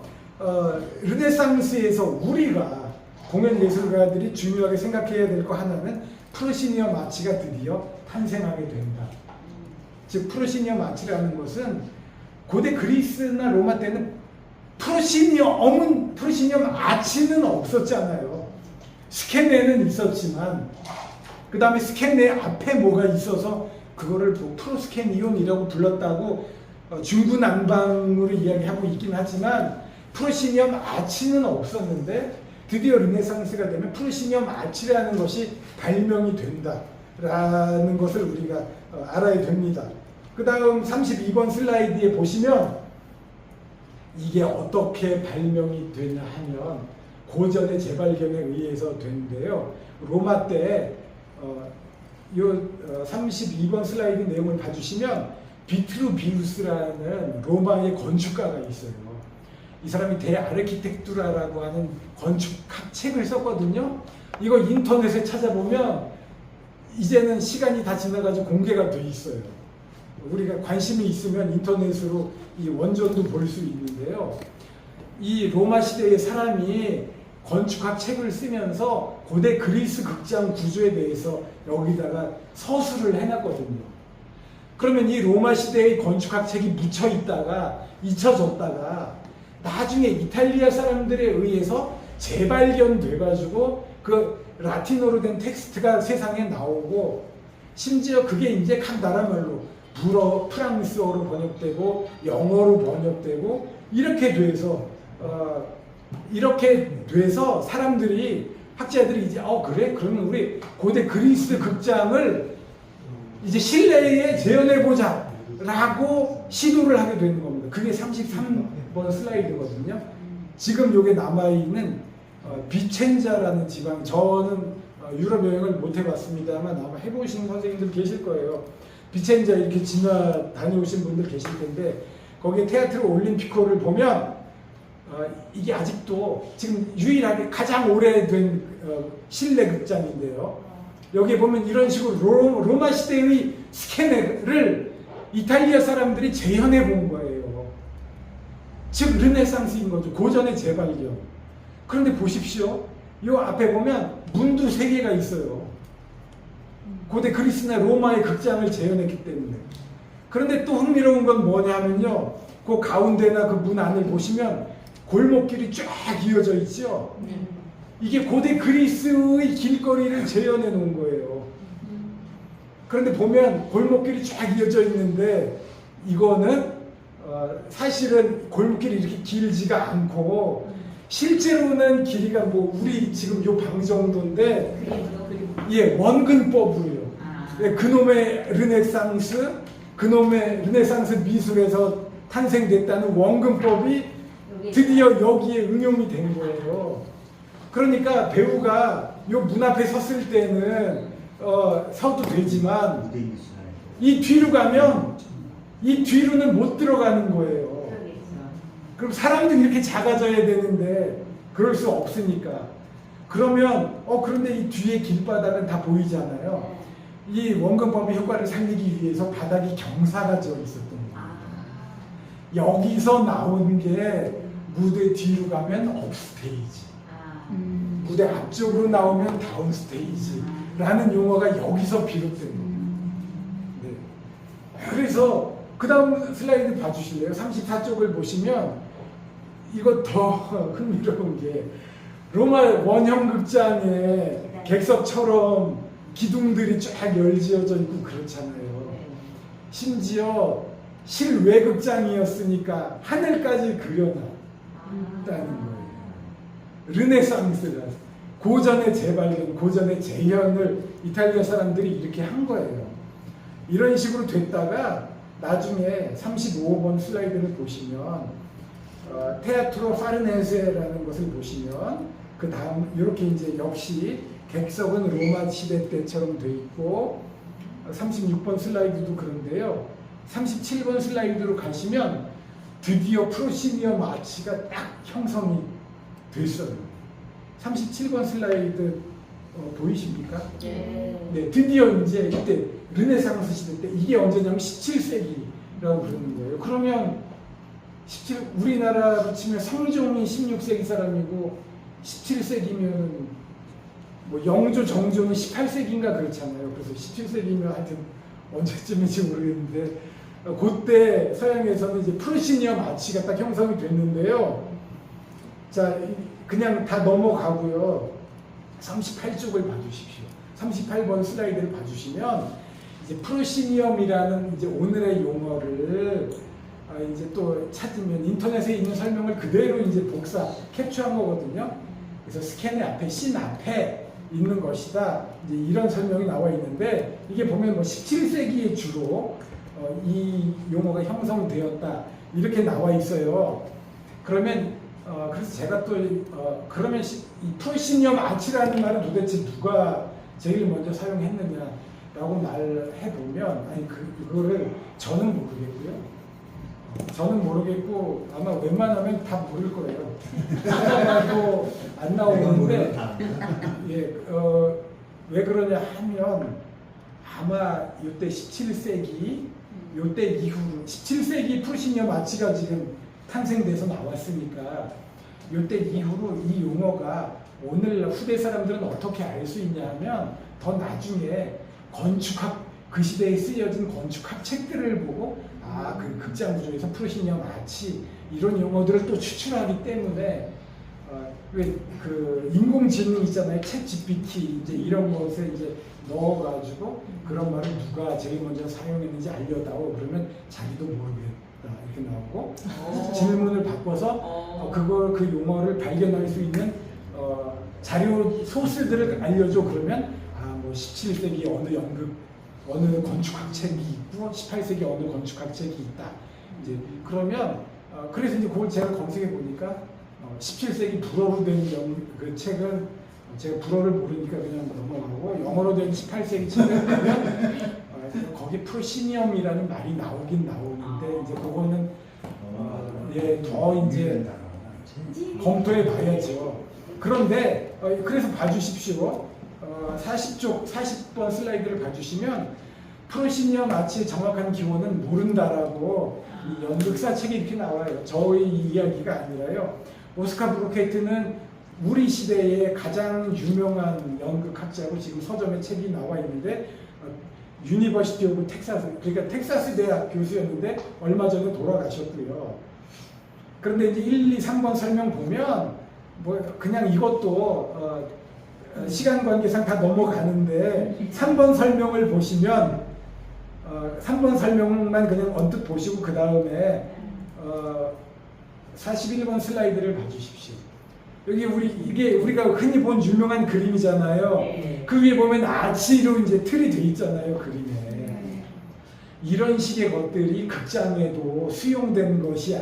르네상스에서 우리가 공연 예술가들이 중요하게 생각해야 될 거 하나는 프로시니어 마치가 드디어 탄생하게 된다. 즉 프로시니어 마치라는 것은 고대 그리스나 로마 때는 프로시니어 마치는 없었잖아요. 스케네는 있었지만 그 다음에 스케네 앞에 뭐가 있어서 그거를 프로스케니온이라고 불렀다고 중구난방으로 이야기하고 있긴 하지만 프로시니엄 아치는 없었는데 드디어 르네상스가 되면 프로시니엄 아치라는 것이 발명이 된다라는 것을 우리가 알아야 됩니다. 그 다음 32번 슬라이드에 보시면 이게 어떻게 발명이 되냐 하면 고전의 재발견에 의해서 되는데요. 로마 때 32번 슬라이드 내용을 봐주시면 비트루비우스라는 로마의 건축가가 있어요. 이 사람이 데 아르키텍투라라고 하는 건축학 책을 썼거든요. 이거 인터넷에 찾아보면 이제는 시간이 다 지나가지고 공개가 돼 있어요. 우리가 관심이 있으면 인터넷으로 이 원전도 볼 수 있는데요. 이 로마 시대의 사람이 건축학 책을 쓰면서 고대 그리스 극장 구조에 대해서 여기다가 서술을 해놨거든요. 그러면 이 로마 시대의 건축학 책이 묻혀 있다가 잊혀졌다가 나중에 이탈리아 사람들에 의해서 재발견돼가지고 그 라틴어로 된 텍스트가 세상에 나오고 심지어 그게 이제 각 나라 말로 불어, 프랑스어로 번역되고 영어로 번역되고 이렇게 돼서 사람들이 학자들이 이제 그래? 그러면 우리 고대 그리스 극장을 이제 실내에 재현해보자 라고 시도를 하게 되는 겁니다. 그게 33번 슬라이드거든요. 지금 요게 남아있는 비첸자라는 지방, 저는 유럽 여행을 못 해봤습니다만 아마 해보신 선생님들 계실 거예요. 비첸자 이렇게 다녀오신 분들 계실 텐데 거기에 테아트로 올림피코를 보면 이게 아직도 지금 유일하게 가장 오래된 실내 극장인데요. 여기 보면 이런 식으로 로마 시대의 스케네를 이탈리아 사람들이 재현해 본 거예요. 즉 르네상스인 거죠. 고전의 재발견. 그런데 보십시오. 이 앞에 보면 문도 3개가 있어요. 고대 그리스나 로마의 극장을 재현했기 때문에. 그런데 또 흥미로운 건 뭐냐면요. 그 가운데나 그 문 안을 보시면 골목길이 쫙 이어져 있죠. 이게 고대 그리스의 길거리를 재현해 놓은 거예요. 그런데 보면 골목길이 쫙 이어져 있는데 이거는 사실은 골목길이 이렇게 길지가 않고 실제로는 길이가 뭐 우리 지금 요 방 정도인데 원근법으로요. 그놈의 르네상스 미술에서 탄생됐다는 원근법이 드디어 여기에 응용이 된 거예요. 그러니까 배우가 요 문 앞에 섰을 때는 서도 되지만 이 뒤로 가면 이 뒤로는 못 들어가는 거예요. 그럼 사람들이 이렇게 작아져야 되는데 그럴 수 없으니까. 그러면 그런데 이 뒤에 길바닥은 다 보이잖아요. 이 원근법의 효과를 살리기 위해서 바닥이 경사가 져 있었던 거예요. 여기서 나온 게 무대 뒤로 가면 업스테이지, 무대 앞쪽으로 나오면 다운스테이지라는 용어가 여기서 비롯된 겁니다. 네. 그래서 그 다음 슬라이드 봐주실래요? 34쪽을 보시면 이거 더 흥미로운 게 로마 원형 극장에 객석처럼 기둥들이 쫙 열지어져 있고 그렇잖아요. 심지어 실외 극장이었으니까 하늘까지 그려놨다는 거예요. 르네상스라 고전의 재발견, 고전의 재현을 이탈리아 사람들이 이렇게 한 거예요. 이런 식으로 됐다가 나중에 35번 슬라이드를 보시면 테아트로 파르네세라는 것을 보시면 그 다음 이렇게 이제 역시 객석은 로마 시대 때처럼 돼 있고 36번 슬라이드도 그런데요. 37번 슬라이드로 가시면 드디어 프로시니엄 아치가 딱 형성이 됐어요. 37번 슬라이드 보이십니까? 네, 드디어 이제 이때 르네상스 시대 때 이게 언제냐면 17세기라고 그러는 거예요. 그러면 우리나라로 치면 성종이 16세기 사람이고 17세기면 뭐 영조, 정조는 18세기인가 그렇잖아요. 그래서 17세기면 하여튼 언제쯤인지 모르겠는데 그때 서양에서는 이제 프루시니엄 아치가 딱 형성이 됐는데요. 자, 그냥 다 넘어가고요. 38쪽을 봐주십시오. 38번 슬라이드를 봐주시면 이제 프루시니엄이라는 이제 오늘의 용어를 이제 또 찾으면 인터넷에 있는 설명을 그대로 이제 캡처한 거거든요. 그래서 스캔의 앞에 씬 앞에 있는 것이다. 이제 이런 설명이 나와 있는데 이게 보면 뭐 17세기에 주로 이 용어가 형성되었다 이렇게 나와 있어요. 그러면 그래서 제가 또 그러면 이 프로시니엄 아치라는 말은 도대체 누가 제일 먼저 사용했느냐라고 말해 보면 아니 그거를 저는 모르겠고요. 저는 모르겠고 아마 웬만하면 다 모를 거예요. 아마도 안 나오는데 예, 왜 그러냐 하면 아마 이때 17세기 요때 이후로 17세기 프로시니엄 아치가 지금 탄생돼서 나왔으니까 요때 이후로 이 용어가 오늘 후대 사람들은 어떻게 알 수 있냐 하면 더 나중에 건축학 그 시대에 쓰여진 건축학 책들을 보고 그 극장 구조에서 프로시니엄 아치 이런 용어들을 또 추출하기 때문에 왜 그 인공지능 있잖아요. 챗 GPT 이제 이런 것에 이제 넣어가지고 그런 말을 누가 제일 먼저 사용했는지 알려다오 그러면 자기도 모르겠다 이렇게 나오고 질문을 바꿔서 그 용어를 발견할 수 있는 자료 소스들을 알려줘 그러면 뭐 17세기 어느 건축학 책이 있고 18세기 어느 건축학 책이 있다. 이제 그러면 그래서 이제 그걸 제가 검색해 보니까 17세기 불어로 된 그 책은 제가 불어를 모르니까 그냥 넘어가고 영어로 된 18세기 책을 보면 거기 프로시니엄이라는 말이 나오긴 나오는데 이제 그거는 더 이제 검토해 봐야죠. 그런데 그래서 봐주십시오. 40번 슬라이드를 봐주시면 프로시니엄 아치의 정확한 기원은 모른다라고 이 연극사 책이 이렇게 나와요. 저의 이야기가 아니라요. 오스카 브로케이트는 우리 시대의 가장 유명한 연극학자고 지금 서점에 책이 나와 있는데 유니버시티 오브 텍사스 그러니까 텍사스 대학 교수였는데 얼마 전에 돌아가셨고요. 그런데 이제 1, 2, 3번 설명 보면 뭐 그냥 이것도 시간 관계상 다 넘어가는데 3번 설명을 보시면 3번 설명만 그냥 언뜻 보시고 그 다음에 41번 슬라이드를 봐주십시오. 여기 이게 우리가 흔히 본 유명한 그림이잖아요. 네. 그 위에 보면 아치로 이제 틀이 돼 있잖아요, 그림에. 이런 식의 것들이 극장에도 수용된 것이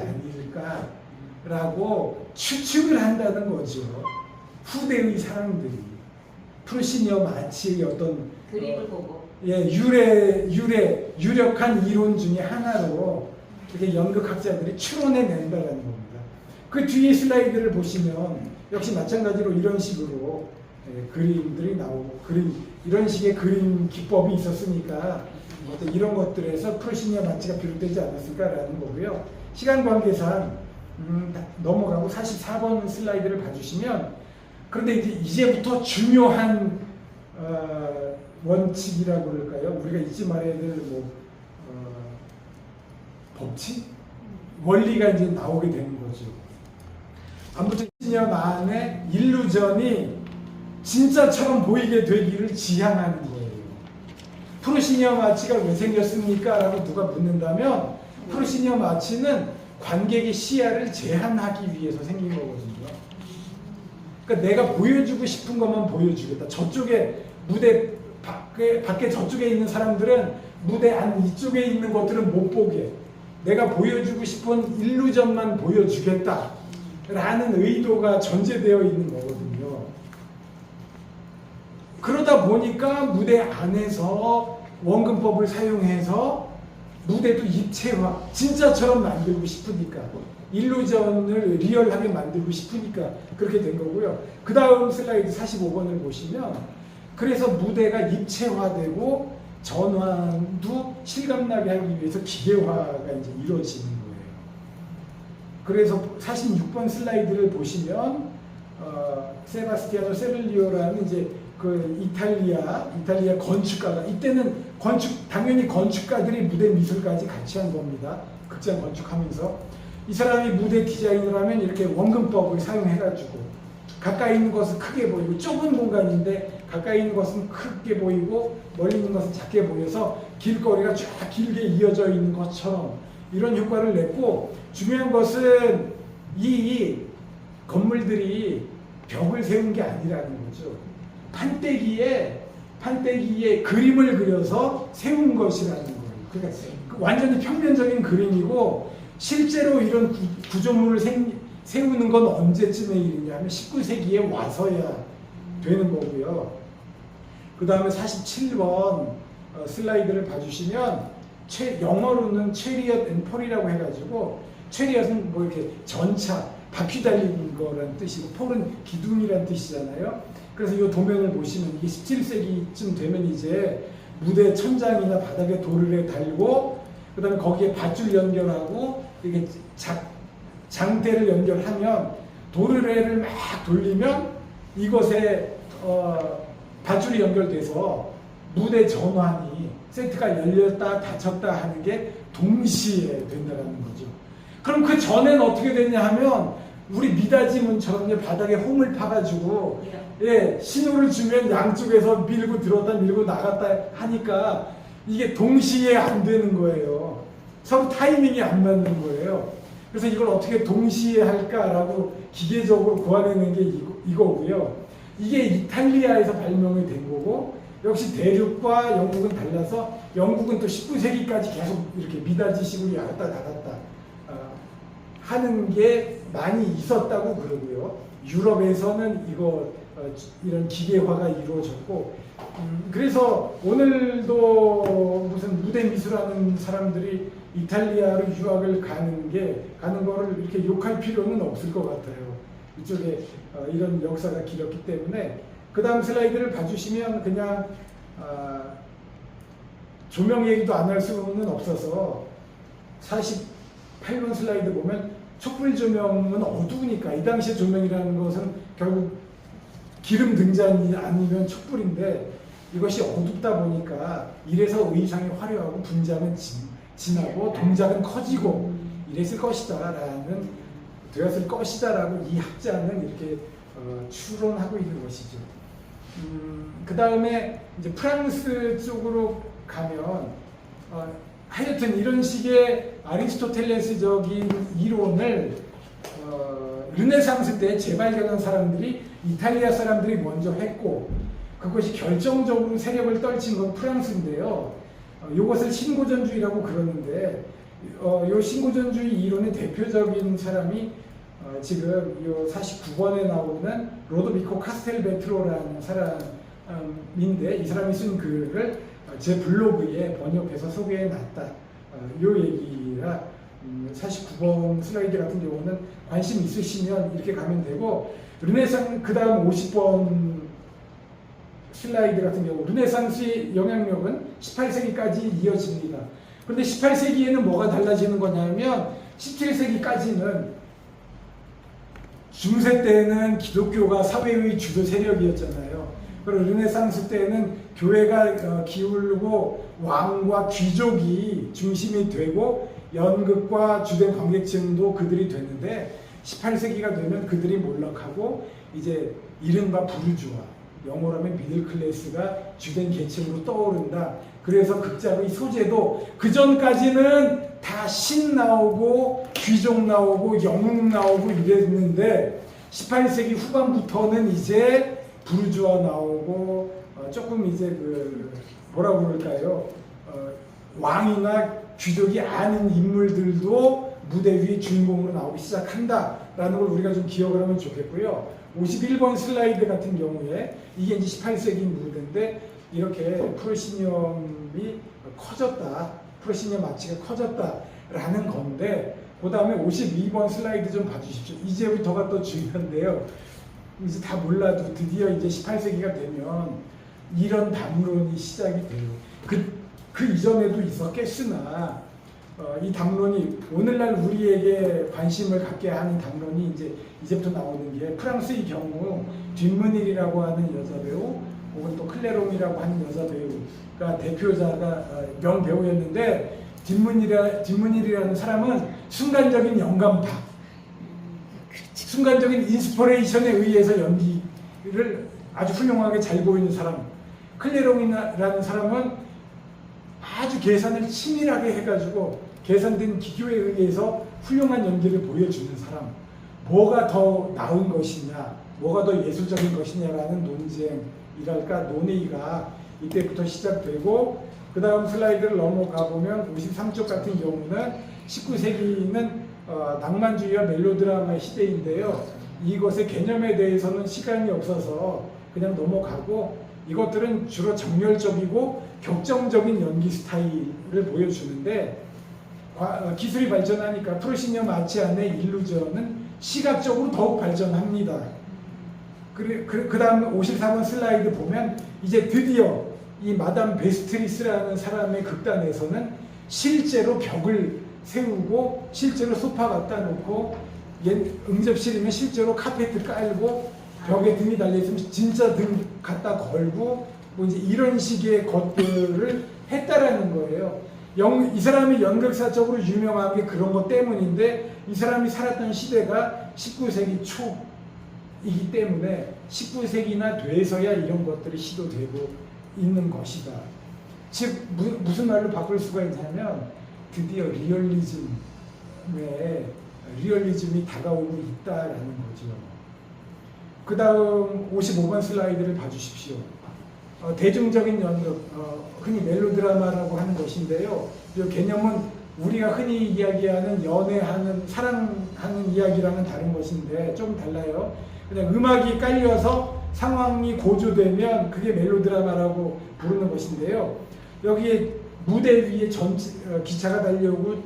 아닐까라고 추측을 한다는 거죠. 후대의 사람들이 프로시니엄 아치의 어떤 그림을 보고 유력한 이론 중에 하나로 이렇게 연극학자들이 추론해낸다는 겁니다. 그 뒤에 슬라이드를 보시면 역시 마찬가지로 이런 식으로 그림들이 나오고 이런 식의 그림 기법이 있었으니까 어떤 이런 것들에서 프로시니엄 아치가 비롯되지 않았을까라는 거고요. 시간 관계상 넘어가고 44번 슬라이드를 봐주시면 그런데 이제부터 중요한 원칙이라고 그럴까요? 우리가 잊지 말아야 될 법칙? 원리가 이제 나오게 되는 거죠. 아무튼 10년 안에 일루전이 진짜처럼 보이게 되기를 지향하는 거예요. 프로시니엄 아치가 왜 생겼습니까? 라고 누가 묻는다면 프로시니엄 아치는 관객의 시야를 제한하기 위해서 생긴 거거든요. 그러니까 내가 보여주고 싶은 것만 보여주겠다. 저쪽에 무대 밖에 저쪽에 있는 사람들은 무대 안 이쪽에 있는 것들은 못 보게 내가 보여주고 싶은 일루전만 보여주겠다 라는 의도가 전제되어 있는 거거든요. 그러다 보니까 무대 안에서 원근법을 사용해서 무대도 입체화, 진짜처럼 만들고 싶으니까 일루전을 리얼하게 만들고 싶으니까 그렇게 된 거고요. 그 다음 슬라이드 45번을 보시면 그래서 무대가 입체화되고 전환도 실감나게 하기 위해서 기계화가 이제 이루어지는 거예요. 그래서 46번 슬라이드를 보시면 세바스티아노 세를리오라는 이제 그 이탈리아 건축가가 이때는 당연히 건축가들이 무대 미술까지 같이 한 겁니다. 극장 건축하면서 이 사람이 무대 디자인을 하면 이렇게 원근법을 사용해가지고 가까이 있는 것은 크게 보이고 좁은 공간인데 가까이 있는 것은 크게 보이고 멀리 있는 것은 작게 보여서 길거리가 쫙 길게 이어져 있는 것처럼 이런 효과를 냈고 중요한 것은 이 건물들이 벽을 세운 게 아니라는 거죠. 판때기에 그림을 그려서 세운 것이라는 거예요. 그러니까 완전히 평면적인 그림이고 실제로 이런 구조물을 세우는 건 언제쯤에 이르냐면 19세기에 와서야 되는 거고요. 그 다음에 47번 슬라이드를 봐주시면 영어로는 체리엇 앤 폴이라고 해가지고 체리엇은 뭐 이렇게 전차, 바퀴 달린 거란 뜻이고 폴은 기둥이란 뜻이잖아요. 그래서 이 도면을 보시면 이게 17세기쯤 되면 이제 무대 천장이나 바닥에 돌을 달고 그 다음에 거기에 밧줄 연결하고 이게 장대를 연결하면 도르래를 막 돌리면 이것에 밧줄이 연결돼서 무대 전환이 세트가 열렸다 닫혔다 하는 게 동시에 된다는 거죠. 그럼 그 전에는 어떻게 됐냐 하면 우리 미닫이 문처럼 바닥에 홈을 파가지고 신호를 주면 양쪽에서 밀고 들어왔다 밀고 나갔다 하니까 이게 동시에 안 되는 거예요. 서로 타이밍이 안 맞는 거예요. 그래서 이걸 어떻게 동시에 할까라고 기계적으로 고안해낸 게 이거고요. 이게 이탈리아에서 발명이 된 거고 역시 대륙과 영국은 달라서 영국은 또 19세기까지 계속 이렇게 미닫이식으로 열었다 닫았다 하는 게 많이 있었다고 그러고요. 유럽에서는 이런 기계화가 이루어졌고 그래서 오늘도 무슨 무대 미술하는 사람들이 이탈리아로 유학을 가는 거를 이렇게 욕할 필요는 없을 것 같아요. 이쪽에 이런 역사가 길었기 때문에. 그 다음 슬라이드를 봐주시면 그냥 조명 얘기도 안 할 수는 없어서 48번 슬라이드 보면 촛불 조명은 어두우니까 이 당시의 조명이라는 것은 결국 기름 등잔이 아니면 촛불인데 이것이 어둡다 보니까 이래서 의상이 화려하고 분장은 진하고 동작은 커지고 이랬을 것이다라고 이 학자는 이렇게 추론하고 있는 것이죠. 그 다음에 이제 프랑스 쪽으로 가면 하여튼 이런 식의 아리스토텔레스적인 이론을 르네상스 때 재발견한 사람들이 이탈리아 사람들이 먼저 했고 그것이 결정적으로 세력을 떨친 건 프랑스인데요. 이것을 신고전주의라고 그러는데 이 신고전주의 이론의 대표적인 사람이 지금 이 49번에 나오는 로도비코 카스텔베트로라는 사람인데 이 사람이 쓴 글을 제 블로그에 번역해서 소개해놨다. 이 얘기라 49번 슬라이드 같은 경우는 관심 있으시면 이렇게 가면 되고 르네상스 그 다음 50번 슬라이드 같은 경우 르네상스의 영향력은 18세기까지 이어집니다. 그런데 18세기에는 뭐가 달라지는 거냐면 17세기까지는 중세 때는 기독교가 사회의 주도 세력이었잖아요. 그리고 르네상스 때는 교회가 기울고 왕과 귀족이 중심이 되고 연극과 주된 관객층도 그들이 되는데 18세기가 되면 그들이 몰락하고 이제 이른바 부르주아, 영어로는 미들클래스가 주된 계층으로 떠오른다. 그래서 극작의 소재도 그 전까지는 다 신 나오고 귀족 나오고 영웅 나오고 이랬는데 18세기 후반부터는 이제 부르주아 나오고 조금 이제 뭐라고 그럴까요? 왕이나 귀족이 아닌 인물들도 무대 위에 주인공으로 나오기 시작한다라는 걸 우리가 좀 기억을 하면 좋겠고요. 51번 슬라이드 같은 경우에 이게 이제 18세기 무대인데 이렇게 프로시니엄이 커졌다. 프로시니엄 아치가 커졌다라는 건데 그 다음에 52번 슬라이드 좀 봐주십시오. 이제부터가 또 중요한데요. 이제 다 몰라도 드디어 이제 18세기가 되면 이런 담론이 시작이 돼요. 그 이전에도 있었겠으나 이 담론이 오늘날 우리에게 관심을 갖게 하는 담론이 이제부터 나오는 게 프랑스의 경우 뒷문일이라고 하는 여자 배우 혹은 또 클레롬이라고 하는 여자 배우가 대표자가 명배우였는데 뒷문일이라는 사람은 순간적인 영감파, 순간적인 인스퍼레이션에 의해서 연기를 아주 훌륭하게 잘 보이는 사람. 클레롬이라는 사람은 아주 계산을 치밀하게 해가지고 계산된 기교에 의해서 훌륭한 연기를 보여주는 사람. 뭐가 더 나은 것이냐, 뭐가 더 예술적인 것이냐라는 논쟁이랄까 논의가 이때부터 시작되고 그 다음 슬라이드를 넘어가 보면 53쪽 같은 경우는 19세기는 낭만주의와 멜로드라마의 시대인데요. 이것의 개념에 대해서는 시간이 없어서 그냥 넘어가고, 이것들은 주로 정열적이고 격정적인 연기 스타일을 보여주는데, 기술이 발전하니까 프로시니엄 아치 안의 일루전은 시각적으로 더욱 발전합니다. 그 다음 54번 슬라이드 보면 이제 드디어 이 마담 베스트리스라는 사람의 극단에서는 실제로 벽을 세우고 실제로 소파 갖다 놓고 응접실이면 실제로 카페트 깔고 벽에 등이 달려있으면 진짜 등 갖다 걸고 뭐 이제 이런 식의 것들을 했다라는 거예요. 이 사람이 연극사적으로 유명한 게 그런 것 때문인데, 이 사람이 살았던 시대가 19세기 초이기 때문에 19세기나 돼서야 이런 것들이 시도되고 있는 것이다. 즉 무슨 말로 바꿀 수가 있냐면 드디어 리얼리즘이 다가오고 있다라는 거죠. 그 다음 55번 슬라이드를 봐주십시오. 대중적인 연극, 흔히 멜로드라마라고 하는 것인데요. 이 개념은 우리가 흔히 이야기하는 연애하는, 사랑하는 이야기랑은 다른 것인데 좀 달라요. 그냥 음악이 깔려서 상황이 고조되면 그게 멜로드라마라고 부르는 것인데요. 여기에 무대 위에 기차가 달려오고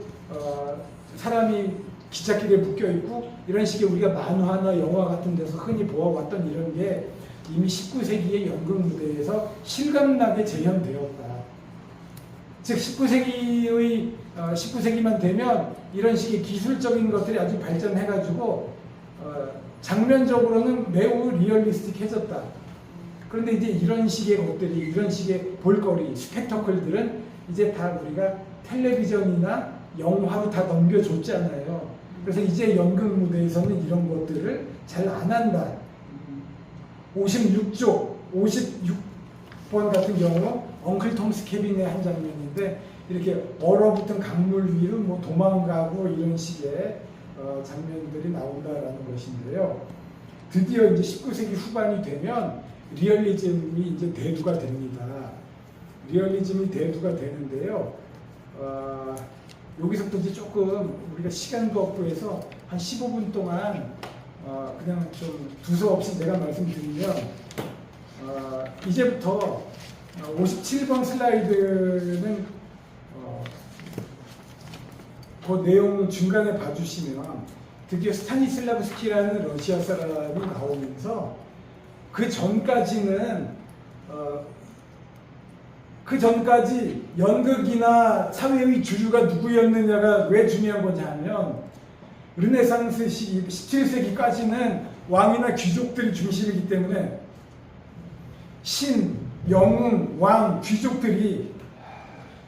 사람이 기찻길에 묶여있고 이런 식의 우리가 만화나 영화 같은 데서 흔히 보아왔던 이런 게 이미 19세기의 연극 무대에서 실감나게 재현되었다. 즉 19세기만 되면 이런 식의 기술적인 것들이 아주 발전해가지고 장면적으로는 매우 리얼리스틱해졌다. 그런데 이제 이런 식의 것들이, 이런 식의 볼거리, 스펙터클들은 이제 다 우리가 텔레비전이나 영화로 다 넘겨줬잖아요. 그래서 이제 연극 무대에서는 이런 것들을 잘 안 한다. 56쪽, 56번 같은 경우 엉클 톰스 캐빈의 한 장면인데, 이렇게 얼어붙은 강물 위로 뭐 도망가고 이런 식의 장면들이 나온다라는 것인데요. 드디어 이제 19세기 후반이 되면 리얼리즘이 이제 대두가 됩니다. 리얼리즘이 대두가 되는데요. 여기서부터 이제 조금 우리가 시간도 없고 해서 한 15분 동안 그냥 좀 두서없이 내가 말씀드리면, 이제부터 57번 슬라이드는 그 내용 중간에 봐주시면 드디어 스타니슬라브스키라는 러시아 사람이 나오면서 그 전까지 연극이나 사회의 주류가 누구였느냐가 왜 중요한 거냐면, 르네상스 시기 17세기까지는 왕이나 귀족들이 중심이기 때문에 신, 영웅, 왕, 귀족들이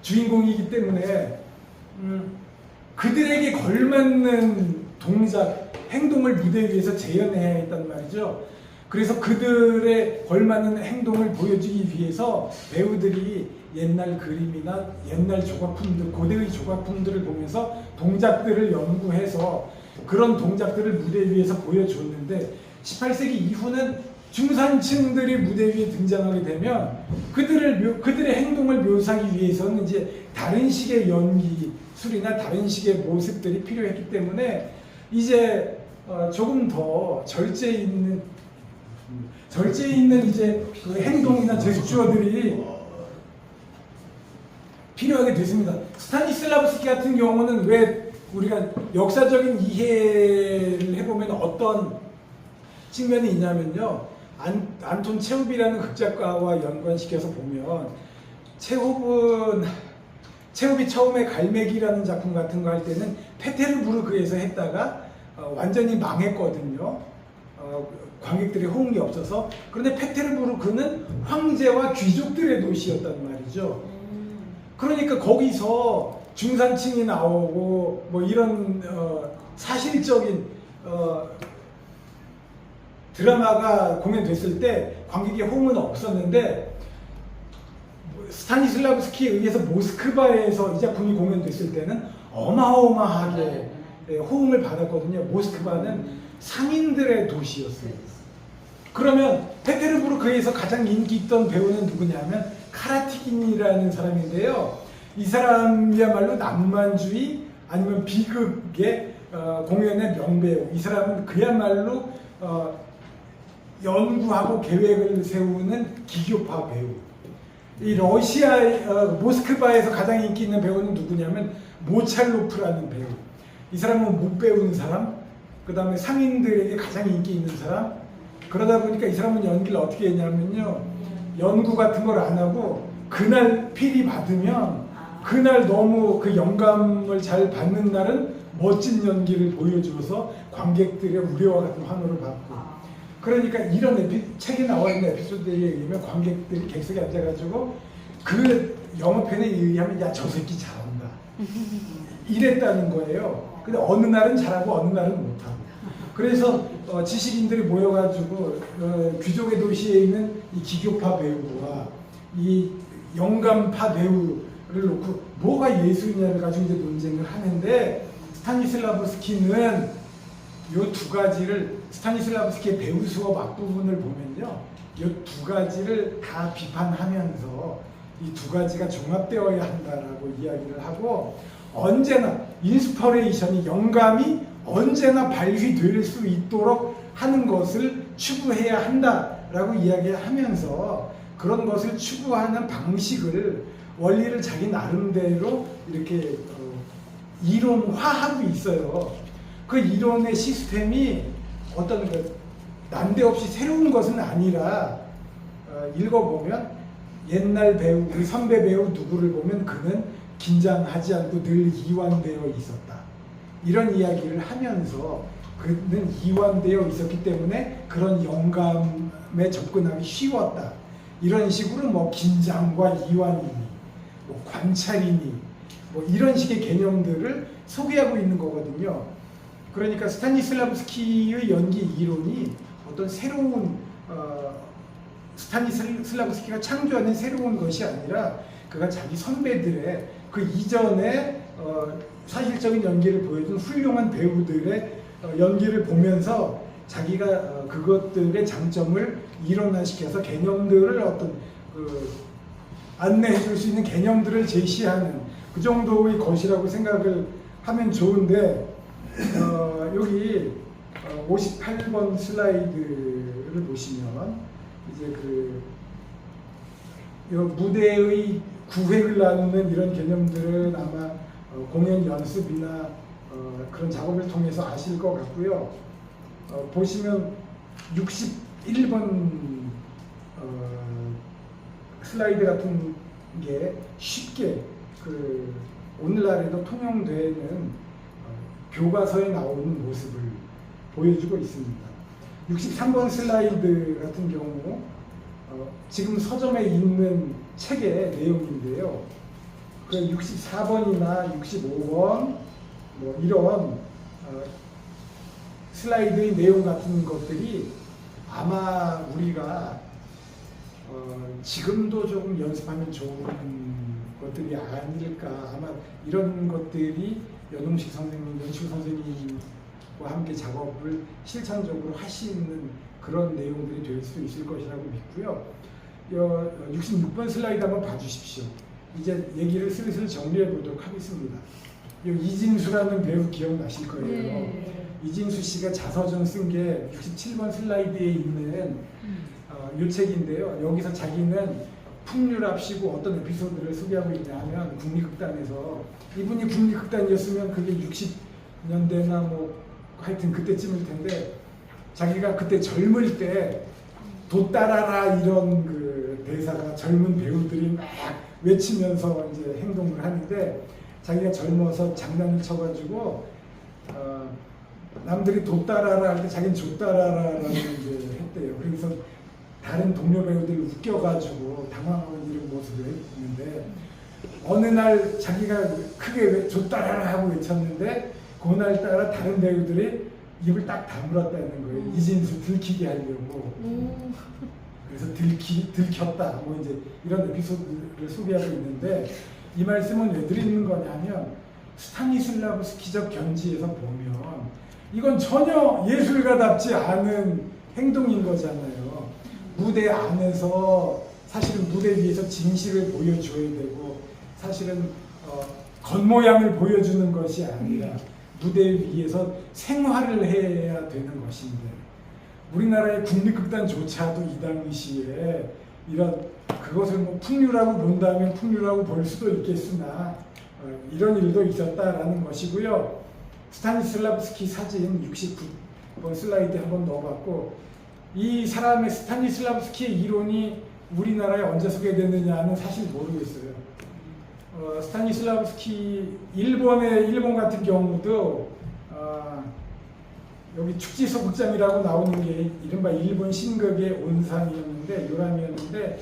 주인공이기 때문에 그들에게 걸맞는 동작, 행동을 무대 위에서 재현해야 했단 말이죠. 그래서 그들의 걸맞는 행동을 보여주기 위해서 배우들이 옛날 그림이나 옛날 조각품들, 고대의 조각품들을 보면서 동작들을 연구해서 그런 동작들을 무대 위에서 보여줬는데, 18세기 이후는 중산층들이 무대 위에 등장하게 되면 그들의 행동을 묘사하기 위해서는 이제 다른 식의 연기술이나 다른 식의 모습들이 필요했기 때문에 이제 조금 더 절제 있는 이제 그 행동이나 제스처들이 필요하게 됐습니다. 스타니슬라브스키 같은 경우는 왜 우리가 역사적인 이해를 해보면 어떤 측면이 있냐면요. 안톤 체홉이라는 극작가와 연관시켜서 보면, 체홉이 처음에 갈매기라는 작품 같은 거 할 때는 페테르부르크에서 했다가 완전히 망했거든요. 관객들의 호응이 없어서. 그런데 페테르부르크는 황제와 귀족들의 도시였단 말이죠. 그러니까 거기서 중산층이 나오고 뭐 이런 사실적인 드라마가 공연됐을 때 관객의 호응은 없었는데, 스타니슬라브스키에 의해서 모스크바에서 이 작품이 공연됐을 때는 어마어마하게 호응을 받았거든요. 모스크바는 상인들의 도시였어요. 그러면 페테르부르크에서 가장 인기 있던 배우는 누구냐면 카라티긴이라는 사람인데요. 이 사람이야말로 낭만주의 아니면 비극의 공연의 명배우. 이 사람은 그야말로 연구하고 계획을 세우는 기교파 배우. 이 러시아 모스크바에서 가장 인기 있는 배우는 누구냐면 모찰로프라는 배우. 이 사람은 못 배우는 사람, 그 다음에 상인들에게 가장 인기 있는 사람. 그러다 보니까 이 사람은 연기를 어떻게 했냐면요, 연구 같은 걸 안 하고 그날 필이 받으면 그날 너무 그 영감을 잘 받는 날은 멋진 연기를 보여줘서 관객들의 우려와 같은 환호를 받고. 그러니까 이런 책에 나와 있는 에피소드에 의하면 관객들이 객석에 앉아가지고 그 영어편에 의하면 야, 저 새끼 잘한다 이랬다는 거예요. 근데 어느 날은 잘하고 어느 날은 못하고. 그래서 지식인들이 모여가지고 귀족의 도시에 있는 이 기교파 배우와 이 영감파 배우를 놓고 뭐가 예술이냐를 가지고 이제 논쟁을 하는데, 스타니슬라브스키는 이 두 가지를, 스타니슬라브스키의 배우 수업 앞부분을 보면요, 이 두 가지를 다 비판하면서 이 두 가지가 종합되어야 한다라고 이야기를 하고, 언제나 인스퍼레이션이, 영감이 언제나 발휘될 수 있도록 하는 것을 추구해야 한다라고 이야기하면서 그런 것을 추구하는 방식을, 원리를 자기 나름대로 이렇게 이론화하고 있어요. 그 이론의 시스템이 어떤 난데없이 새로운 것은 아니라, 읽어보면 옛날 배우, 우리 선배 배우 누구를 보면 그는 긴장하지 않고 늘 이완되어 있었다, 이런 이야기를 하면서 그는 이완되어 있었기 때문에 그런 영감에 접근하기 쉬웠다, 이런 식으로 뭐 긴장과 이완이니 뭐 관찰이니 뭐 이런 식의 개념들을 소개하고 있는 거거든요. 그러니까 스타니슬라브스키의 연기 이론이 어떤 새로운 스타니슬라브스키가 창조하는 새로운 것이 아니라 그가 자기 선배들의 그 이전에 사실적인 연기를 보여준 훌륭한 배우들의 연기를 보면서 자기가 그것들의 장점을 이론화시켜서 개념들을 어떤 안내해 줄 수 있는 개념들을 제시하는 그 정도의 것이라고 생각을 하면 좋은데, 여기 58번 슬라이드를 보시면 이제 무대의 구획을 나누는 이런 개념들은 아마 공연 연습이나 그런 작업을 통해서 아실 것 같고요. 보시면 61번 슬라이드 같은 게 쉽게 오늘날에도 통용되는 교과서에 나오는 모습을 보여주고 있습니다. 63번 슬라이드 같은 경우 지금 서점에 있는 책의 내용인데요. 그 64번이나 65번 뭐 이런 슬라이드의 내용 같은 것들이 아마 우리가 지금도 조금 연습하면 좋은 것들이 아닐까. 아마 이런 것들이 연홍식 선생님, 연치구 선생님과 함께 작업을 실천적으로 하시는 그런 내용들이 될 수 있을 것이라고 믿고요. 66번 슬라이드 한번 봐주십시오. 이제 얘기를 슬슬 정리해 보도록 하겠습니다. 이진수라는 배우 기억나실 거예요. 네. 이진수 씨가 자서전 쓴 게 67번 슬라이드에 있는 이 책인데요. 여기서 자기는 풍류랍시고 어떤 에피소드를 소개하고 있냐 하면, 국립극단에서, 이분이 국립극단이었으면 그게 60년대나 뭐 하여튼 그때쯤일 텐데, 자기가 그때 젊을 때 돛따라라 이런 그 대사가 젊은 배우들이 막 외치면서 이제 행동을 하는데, 자기가 젊어서 장난을 쳐가지고 남들이 돛따라라 할 때 자기는 돛따라라라는 이제 했대요. 그래서 다른 동료 배우들 웃겨가지고 당황하고 이런 모습을 했는데, 어느 날 자기가 크게 돛따라라 하고 외쳤는데 그날따라 다른 배우들이 입을 딱 다물었다는 거예요. 이진수 들키게 하려고. 그래서 들켰다. 뭐 이제 이런 에피소드를 소개하고 있는데, 이 말씀은 왜 드리는 거냐면, 스타니슬라브스키적 견지에서 보면 이건 전혀 예술가답지 않은 행동인 거잖아요. 무대 안에서 사실은 무대 위에서 진실을 보여줘야 되고 사실은 겉모양을 보여주는 것이 아니라 무대 위에서 생활을 해야 되는 것인데 우리나라의 국립극단조차도 이 당시에 이런 그것을 뭐 풍류라고 본다면 풍류라고 볼 수도 있겠으나 이런 일도 있었다라는 것이고요. 스타니슬라브스키 사진 69번 슬라이드 한번 넣어봤고 이 사람의 스타니슬라브스키의 이론이 우리나라에 언제 소개됐느냐는 사실 모르겠어요. 스타니슬라브스키 일본 같은 경우도 여기 축지소 극장이라고 나오는 게 이른바 일본 신극의 온상이었는데 요람이었는데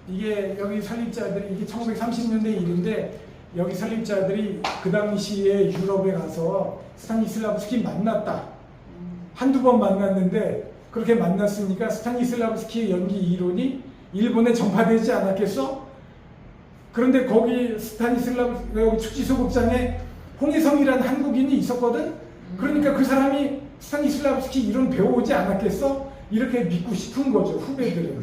이게 여기 설립자들이 이게 1930년대 일인데 여기 설립자들이 그 당시에 유럽에 가서 스타니슬라브스키 만났다. 한두 번 만났는데 그렇게 만났으니까 스타니슬라브스키의 연기 이론이 일본에 전파되지 않았겠어? 그런데 거기 여기 축지소 극장에 홍혜성이라는 한국인이 있었거든? 그러니까 그 사람이 스타니슬라브스키 이론 배워오지 않았겠어? 이렇게 믿고 싶은 거죠, 후배들은.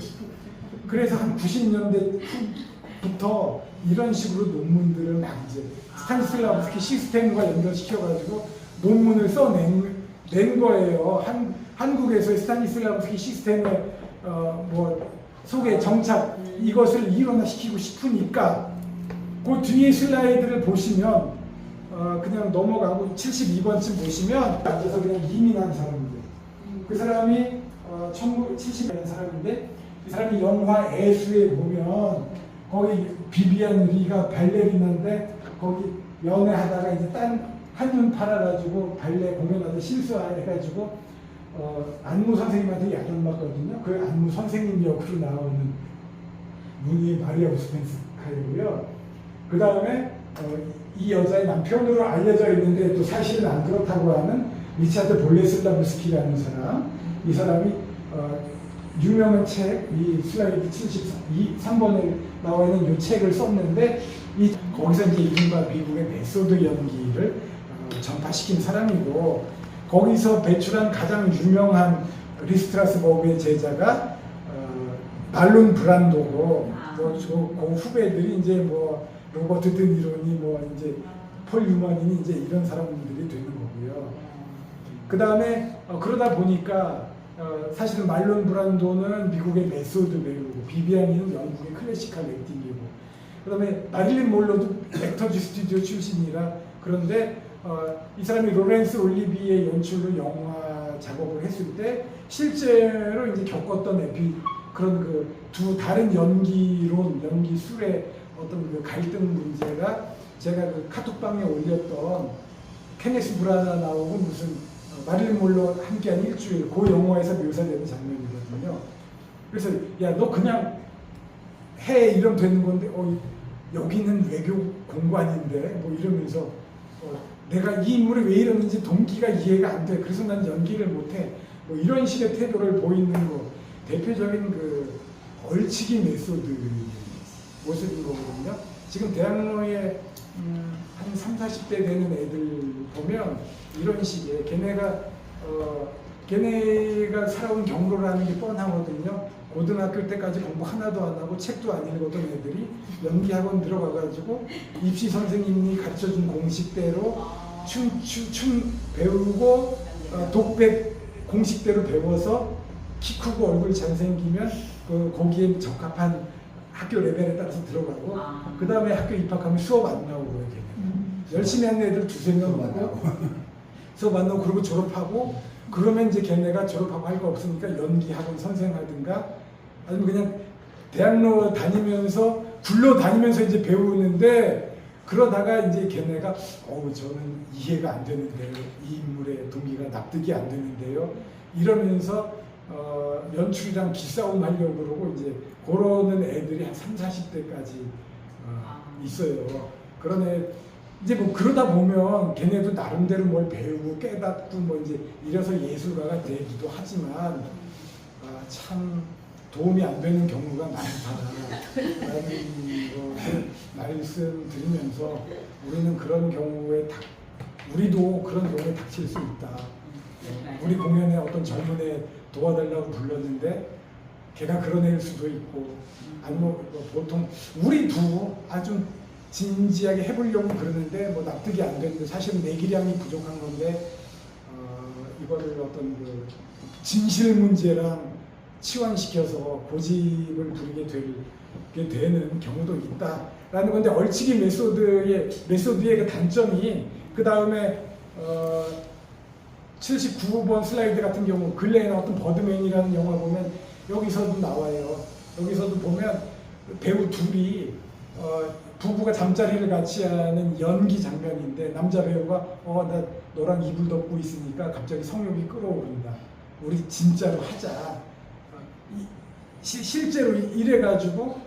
그래서 한 90년대부터 이런 식으로 논문들을 막 이제 스타니슬라브스키 시스템과 연결시켜가지고 논문을 써낸 거예요. 한국에서의 스타니슬라브스키 시스템의 속에 정착 이것을 일원화시키고 싶으니까 그 뒤에 슬라이드를 보시면 그냥 넘어가고 72번쯤 보시면 앉아서 그냥 이민한 사람인데 그 사람이 1970년 사람인데 이 사람이 영화 애수에 보면 거기 비비안 리가 발레리나인데 거기 연애하다가 이제 딴 한눈 팔아가지고 발레 공연하다 실수해가지고 안무 선생님한테 야단 맞거든요. 그 안무 선생님 역으로 나오는 분이 마리아 우스펜스카이고요. 그 다음에 이 여자의 남편으로 알려져 있는데 또 사실은 안 그렇다고 하는 리차드 볼레슬라브스키라는 사람. 이 사람이 유명한 책, 이 슬라이드 73번에 나와 있는 이 책을 썼는데 거기서 이제 이른바 미국의 메소드 연기를 전파시킨 사람이고 거기서 배출한 가장 유명한 리스트라스버그의 제자가 말론 브란도고 그 후배들이 이제 뭐 로버트 드니로니 이제 폴 유만이니 이제 이런 사람들이 되는 거고요. 그 다음에 그러다 보니까 사실은 말론 브란도는 미국의 메소드 배우고 비비안이는 영국의 클래시컬 액팅이고 그 다음에 마릴린 몰로도 액터즈 스튜디오 출신이라 그런데 이 사람이 로렌스 올리비의 연출로 영화 작업을 했을 때 실제로 이제 겪었던 그런 그 두 다른 연기술의 어떤 그 갈등 문제가 제가 그 카톡방에 올렸던 케네스 브라나 나오고 무슨 마릴린 몰로 함께한 일주일 그 영화에서 묘사되는 장면이거든요. 그래서 야 너 그냥 해 이러면 되는 건데 여기는 외교 공관인데 뭐 이러면서 내가 이 인물이 왜 이러는지 동기가 이해가 안 돼. 그래서 난 연기를 못해. 뭐 이런 식의 태도를 보이는 거 대표적인 그 얼치기 메소드 모습인 거거든요. 지금 대학로에 한 3, 40대 되는 애들 보면 이런 식의 걔네가 살아온 경로라는 게 뻔하거든요. 고등학교 때까지 공부 하나도 안 하고 책도 안 읽었던 애들이 연기학원 들어가가지고 입시 선생님이 가르쳐준 공식대로 춤 배우고 독백 공식대로 배워서 키 크고 얼굴 잘생기면 거기에 적합한 학교 레벨에 따라서 들어가고 그 다음에 학교 입학하면 수업 안 나오고요. 열심히 하는 애들 두세 명 나고 수업 안 나오고 그러고 졸업하고 그러면 이제 걔네가 졸업하고 할 거 없으니까 연기학원 선생하든가 아니면 그냥 대학로 다니면서 굴러다니면서 이제 배우는데 그러다가 이제 걔네가 저는 이해가 안 되는데요. 이 인물의 동기가 납득이 안 되는데요. 이러면서 연출이랑 기싸움 하려고 그러고 이제 그러는 애들이 한 3, 40대까지 있어요. 그러네 이제 뭐 그러다 보면 걔네도 나름대로 뭘 배우고 깨닫고 뭐 이제 이래서 예술가가 되기도 하지만 참 도움이 안 되는 경우가 많다라는 것을 말씀드리면서 우리는 그런 경우에 우리도 그런 경우에 닥칠 수 있다. 우리 공연에 어떤 젊은 애 도와달라고 불렀는데 걔가 그런 애일 수도 있고 아니면 뭐 보통 우리도 아주 진지하게 해보려고 그러는데 뭐 납득이 안 되는데 사실은 내기량이 부족한 건데 이거를 어떤 그 진실 문제랑 치환시켜서 고집을 부리게 되는 경우도 있다라는 건데 얼치기 메소드의 그 단점이 그 다음에 79번 슬라이드 같은 경우 근래에 나왔던 버드맨이라는 영화 보면 여기서도 나와요. 여기서도 보면 배우 둘이 부부가 잠자리를 같이 하는 연기 장면인데 남자 배우가 나 너랑 이불 덮고 있으니까 갑자기 성욕이 끌어오른다. 우리 진짜로 하자. 실제로 이래가지고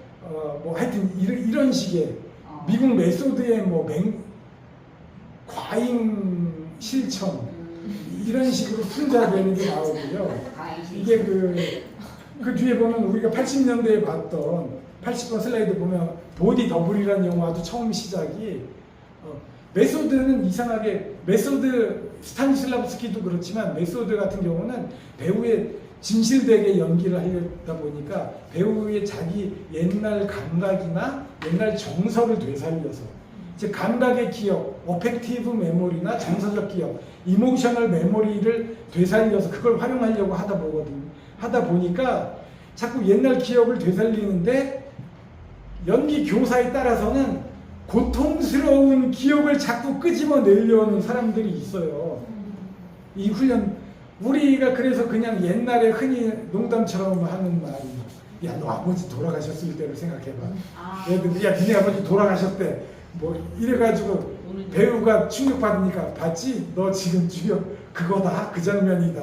뭐 하여튼 이런 식의 미국 메소드의 뭐 과잉 실천 이런 식으로 풍자되는 게 나오고요. 이게 그 뒤에 보면 우리가 80년대에 봤던 80번 슬라이드 보면 보디 더블이라는 영화도 처음 시작이 메소드는 이상하게 스타니슬라브스키도 그렇지만 메소드 같은 경우는 배우의 진실되게 연기를 하려다 보니까 배우의 자기 옛날 감각이나 옛날 정서를 되살려서 즉 감각의 기억, 어펙티브 메모리나 정서적 기억, 이모셔널 메모리를 되살려서 그걸 활용하려고 하다 보니까 자꾸 옛날 기억을 되살리는데 연기 교사에 따라서는 고통스러운 기억을 자꾸 끄집어내려는 사람들이 있어요. 이 훈련 우리가 그래서 그냥 옛날에 흔히 농담처럼 하는 말이 야 너 아버지 돌아가셨을 때를 생각해봐. 야 니네 아버지 돌아가셨대. 뭐 이래가지고 배우가 충격받으니까 봤지? 너 지금 그거다 그 장면이다.